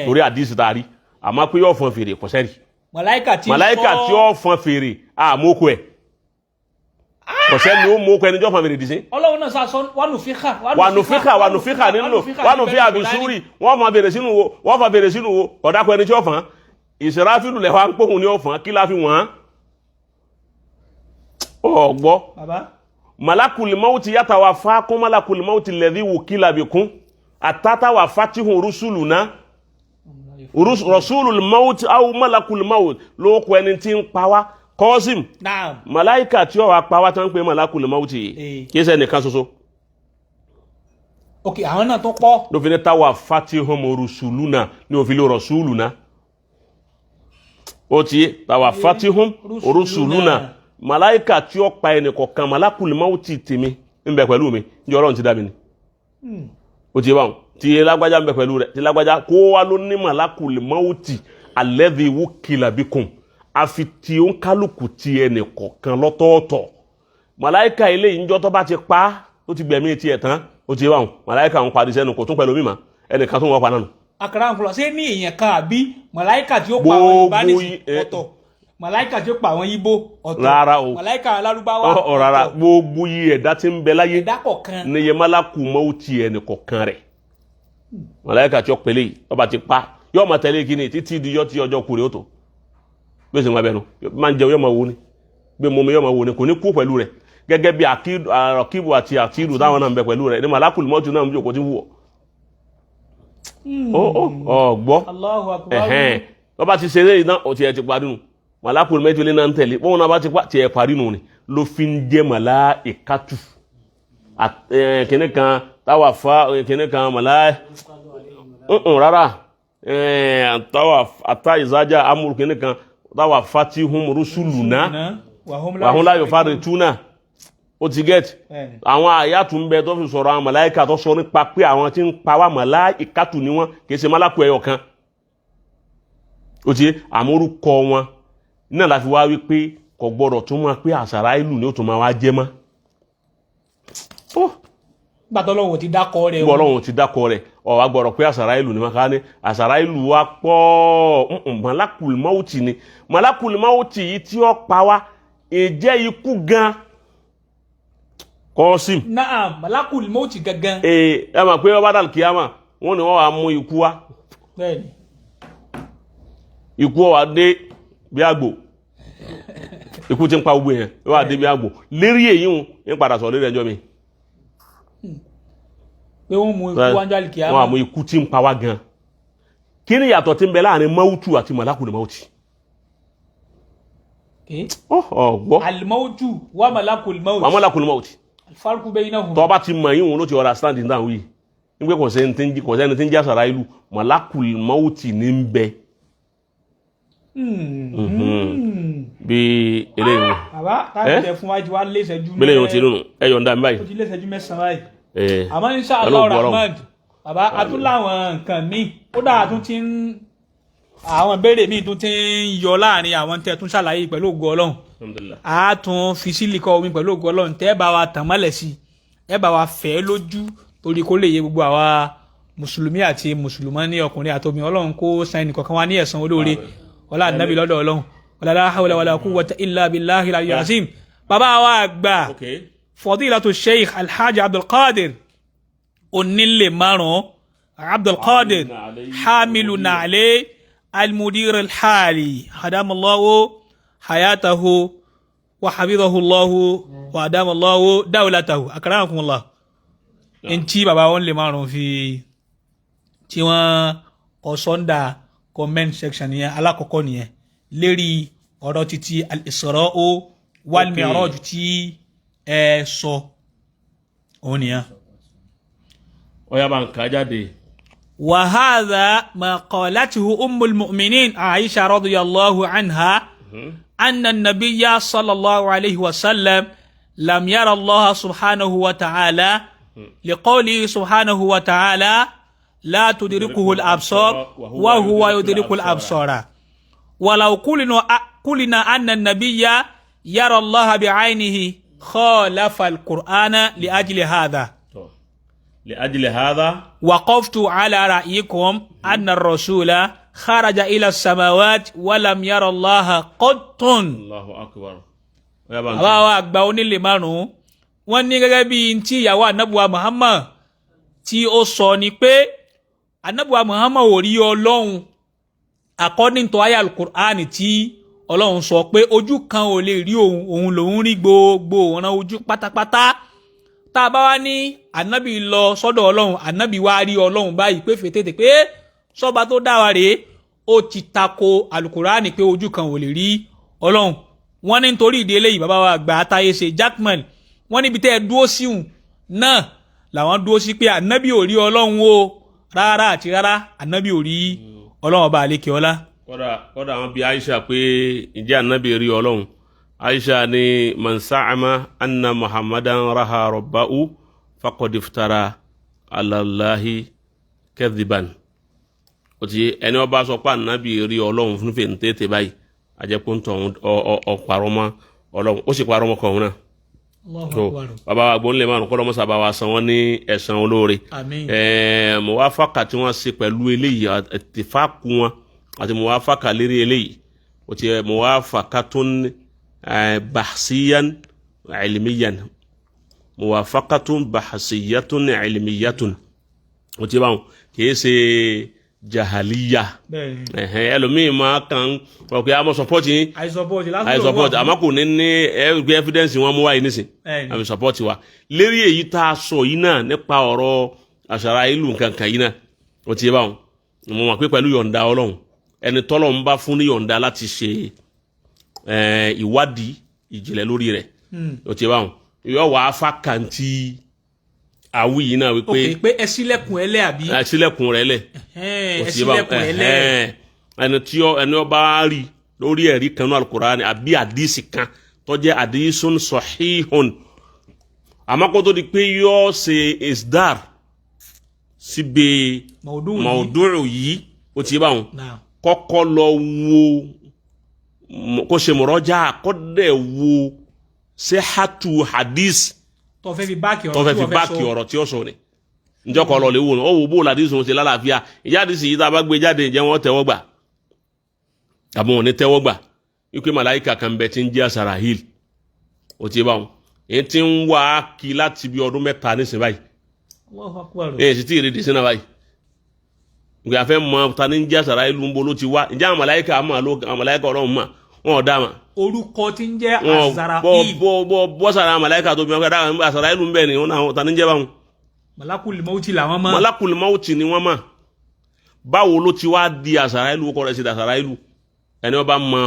Torí àdìsí ta rí àmọ́ pé yóò fọn fèrè kò sẹ́ni. Màláìkà tí ó fọn fèrè àmókò ẹ̀. Kò sẹ́ni ó mókò ẹni tí ó fọn fèrè dìísí. Ọlọ́run náà sá sọ wánùfíkà nínú wánùfíà àbísúrì wọ́n fọn fèrè sínú wo ọ̀dàkọ̀ ẹni tí ó fọn Ìsìráfìlù lẹ́wà ń pòhùn ní ó fọn kí la fi wọ́n ọgbọ́ malakul mauti yatawafakum malakul mauti alladhi wukila bikum atatawafatihum rusuluna rasulul maut aw malakul maut ló kọ ẹni tí ń pa wá Qasim malaika tí ó wá pa wá tán pé malakul mauti kìí ṣe nìkan ṣoṣo okay àwọn náà tó pọ̀ ló fi ní tawafatihum rusuluna ní ó fi lé rasuluna ó ti tawafatihum rusuluna malaika tí ó pa ẹni kọ̀kan malakul mauti tèmi ń bẹ pẹ̀lú mi ní Ọlọ́run ti dá mi ni ó ti bá wọn tí lágbájá ń bẹ pẹ̀lú rẹ̀ tí lágbájá kó wá ló ní malakul mauti alladhi wukila bikum àfi tí ó ń kálukú ti ẹni kọ̀kan lọ́tọ̀ọ̀tọ̀ malaika ilé ìjọ tó bá ti pa ó ti gbẹ̀mí ti ẹ̀ tán ó ti bá wọn malaika ń parí sẹ́nu kò tún pẹ̀lú mímọ́ ẹnìkan tó wọ́n pa náà. àkàrà ń fọlọ ṣé ní èèyàn kan àbí malaika tí ó pa àwọn Yorùbá ní ọ̀tọ̀ malaika tí ó pa àwọn Ìgbò ọ̀tọ̀ rárá o malaika Lárúbáwá ọ̀tọ̀ rárá gbogbo yìí ẹ̀dá tí ń bẹ láyé ẹ̀dá kọ̀ọ̀kan ní yẹ malakul mauti ẹni kọ̀ọ̀kan rẹ̀ malaika tí ó pèlè ọba ti pa yóò máa tẹ̀lé kíni títí di yọ́ tí ọjọ́ kúrẹ́ ó tó gbèsè wọn bẹnu máa ń jẹun yóò máa wo ni gbé mọ́mi yóò máa wo ni kò ní kú pẹ̀lú rẹ̀ gẹ́gẹ́ bí àkíbù àti àtìrù táwọn náà ń bẹ pẹ̀lú rẹ̀ ní malakul mauti náà ń bí òkú tí wù ọ́ gbọ́ ọba ti ṣeré iná ọtí ẹ ti parí nù malakul mauti lé náà ń tẹ̀lé bọ́n náà bá ti pa tiẹ̀ parí nù ni ló fi ń jẹ́ malaikatu kìnnì kan táwa fa kìnnì kan malá rárá táwa ata ìzájà amúrú kìnnì kan táwa fatihum rusuluna wàhún láyò fáre túnà ó ti gẹ́t àwọn àyàtú ń bẹ tó fi sọ̀rọ̀ àwọn màláíkà tó sọ nípa pé àwọn tí ń pa wá màláíkàtù ni wọ́n kìí ṣe málákù ẹyọ kan ó ti àmórúkọ wọn náà láti wá wípé kò gbọdọ̀ tún máa pé àṣàrà ìlú ni ó tún máa wá jẹ́ mọ́ gbàtọ́ lọ́wọ́ ti dákọ̀ rẹ̀ Ọlọ́run ti dákọ̀ rẹ̀ ọ̀wá gbọ́dọ̀ pé àṣàrà ìlú ni wọ́n ká ní àṣàrà ìlú wa pọ̀ malakul mauti ni malakul mauti yìí tí ó pa wá ìjẹ́ ikú gan Qasim náà malakul mauti gangan ẹ mà pé ọba dàl kíyàmà wọ́n ní wọ́n wá mú ikú wá bẹ́ẹ̀ni ikú wá dé bí àgbò ikú tí ń pa gbogbo yẹn wá dé bí àgbò lérí èyí ń padà sọ lérí ẹjọ́ mi pé wọ́n mú ikú wájú àlìkíyàmá wọ́n mú ikú tí ń pa wá gan kí ni yàtọ̀ tí ń bẹ láàrin mautu àti malakul mauti gbọ́ alimautu wa malakul mauti alfarku baynahum tó bá ti mọ̀ yín wọn ló ti understand in that way nígbé kò sẹ́ni tí ń jẹ́ àṣàrà ìlú malakul mauti ní ń bẹ bí eléyìí bàbá táàbí tẹ fún wájú wá léṣẹ́jú bẹ́lẹ̀ yóò ti nínú ẹyọ ń dá mi báyìí ó ti léṣẹ́jú mẹ́sàn-án báyìí àmọ́ insha Allah rahman bàbá atúláwọn nǹkan míì ó dáa tún ti ń àwọn ìbéèrè míì tún ti ń yọ láàrin àwọn tẹ́ tún ṣàlàyé pẹ̀lú ògo Ọlọ́run a tún fi sílíkọ omi pẹ̀lú ògo Ọlọ́run tẹ́ bá wa tàn mọ́lẹ̀ sí ẹ bá wa fẹ́ lójú torí kó lè yé gbogbo àwa mùsùlùmí àti mùsùlùmọ́ ní ọkùnrin àtòmí Ọlọ́run kó san ẹnì kọ̀ọ̀kan wa ní ẹ̀san olóore ọlá ànábì lọ́dọ̀ Ọlọ́run wala la hawla wala quwwata illa billahi al-aliyyil azim bàbá wa àgbà fadilatu sheikh alhaji abdulkadir onílé márùn abdulkadir hamilu na'ale almudir alhali hadamallahu hayatahu wa hafizahu allahu wa adamallahu dawlatahu akramakumullah enti bàbá wọn lè márùn fi tí wọ́n ọ̀sọ́ndà comment section yẹn alákọ̀ọ́kọ́ nìyẹn lérí ọ̀rọ̀ títí al-Isra'u wal-Mi'raj tí ẹ sọ òun nìyẹn. Ọya bá ń ká jáde. وهذا ما قالته أم المؤمنين عائشة رضي الله عنها أن النبي صلى الله عليه وسلم لم يرى الله سبحانه وتعالى لقوله سبحانه وتعالى لا تدركه الأبصار وهو يدرك الأبصار. ولو قلنا أن النبي يرى الله بعينه خالف القرآن لأجل هذا وقفت على رأيكم أن الرسول خرج إلى السماوات ولم يرى الله قط. الله أكبر. àbáwá àgbà onílé márùn-ún wọ́n ní gẹ́gẹ́ bí tí ìyàwó anábùwà Muhammad tí ó sọ ni pé anábùwà Muhammad ò rí Ọlọ́run according to ayé al-Qur'an tí Ọlọ́run sọ pé ojú kan ò lè rí òun lòun rí gbogbo ọ̀nà ojú pátápátá. Tá a bá wá ní anábì lọ sọ́dọ̀ Ọlọ́run anábì wá rí Ọlọ́run báyìí pé fètètè pé sọ́ba tó dá wa rèé ó ti tako al-Qur'an pé ojú kan ò lè rí Ọlọ́run. Wọ́n ní nítorí ìdí eléyìí bàbá wa àgbà àtàyè ṣe Jackman wọ́n níbi tẹ́ ẹ dúró síhùn náà làwọn dúró sí pé ànábì ò rí Ọlọ́run o rárá àti rárá ànábì ò rí Ọlọ́run ọba àlekè ọlá. kódà àwọn bíi Aisha pé ǹjẹ́ ànábì rí Ọlọ́run. Aisha ni man sa'ama anna Muhammadan raha rabbahu faqad iftara ala Allahi kadhiban. ó ti ẹni ó bá sọ pé ànábì rí Ọlọ́run fún fèǹtẹ́tẹ̀ báyìí ajẹ́pọ̀ ń tọ̀ ọ̀ parọ́ mọ́ Ọlọ́run ó sì parọ́ mọ́ kọ̀ọ̀hún náà. So bàbá wa gbóhùn lè máa kọ́ lọ́mọ́sá bá wa san wọ́n ní ẹ̀san olóore. Muwafaka tí wọ́n ṣe pẹ̀lú eléyìí ìtìfáàkù wọn àti muwafaka lérí eléyìí ó ti muwafakatun bahsiyan ilmiyan muwafakatun bahsiyatun ilmiyatun ó ti báwọn kì í ṣe jahaliya ẹlòmíì máa kàn ọkọ àmọ́ support yín I support àmọ́ kò ní evidence wọn mú wáyé nísìn àmì support wa lérí èyí tá a sọ yìí náà nípa ọ̀rọ̀ àṣàrà ìlú nǹkankan yìí náà ó ti yé báwọn mo mọ̀ pé pẹ̀lú yọ̀ǹda Ọlọ́run ẹni tọ́lọ́run bá fún ní yọ̀ǹda láti ṣe ìwádìí ìjìnlẹ̀ lórí rẹ̀ ó ti yé báwọn yóò wá fákàntì àwí yìí náà wípé pé ẹ ṣílẹ̀kùn ẹlẹ́ àbí ẹ ṣílẹ̀kùn rẹ̀ lẹ̀ ẹ ṣílẹ̀kùn ẹlẹ́ ẹni ó bá rí lórí ẹ̀rí kan ní Al-Qur'ani àbí àdísì kan tó jẹ́ àdísùn sahihun àmọ́ kó tó di pé yóò ṣe isdar síbi maudu'u yìí ó ti bá wọn kọ́kọ́ lọ wo kó ṣe muraja kó dẹ̀ wo sihhatu hadis tó fẹ́ fi báàkì ọ̀rọ̀ tí ó sọ ni ǹjọ́ kọ́ lọ lè wò ó wò bó làdísùn ó ṣe lálàáfíà ìjáde sì yí tá a bá gbé jáde ǹjẹ́ wọ́n tẹ́wọ́ gbà àbọ̀ wọn ní tẹ́wọ́ gbà wípé màláìka kan bẹ tí ń jẹ́ Sarahil ó ti bá wọn èyí tí ń wá kí láti bí ọdún mẹ́ta nísìn báyìí èyí sì tí ì rí dìsínà báyìí nǹkan afẹ́ mọ ta ní ń jẹ́ Sarahil ń bolo ti wá ǹjẹ́ àwọn màláìka Ọlọ́run mà wọn ò dá mà. orúkọ tí ń jẹ́ Azarahil bọ́ sára màláìka tó bí wọn kọ́ Azarahil ń bẹ̀ ni wọn ta ní ń jẹ́ báwọn. Malakul Mauti làwọn mọ̀. Malakul Mauti ni wọ́n mọ̀ báwo ló ti wá di Azarahil kọ́ rẹ̀ sí Azarahil ẹni wọ́n bá mọ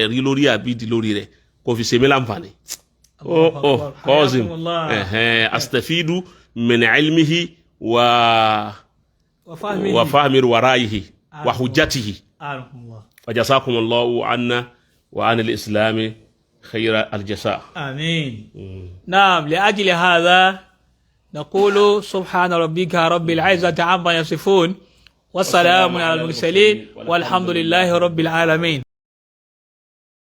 ẹ̀rí lórí àbídí lórí rẹ̀ kò fi ṣe mí láǹfààní. kọ́ọ̀sìm astafidu min ilmihi wa fahmi wara'ihi wa hujjatihi wa jazakumullahu anna wa anil islami khayra aljasa. Amin. Naam, li'ajli hadha نقول سبحان ربك رب العزة عما يصفون والسلام على المرسلين والحمد لله رب العالمين.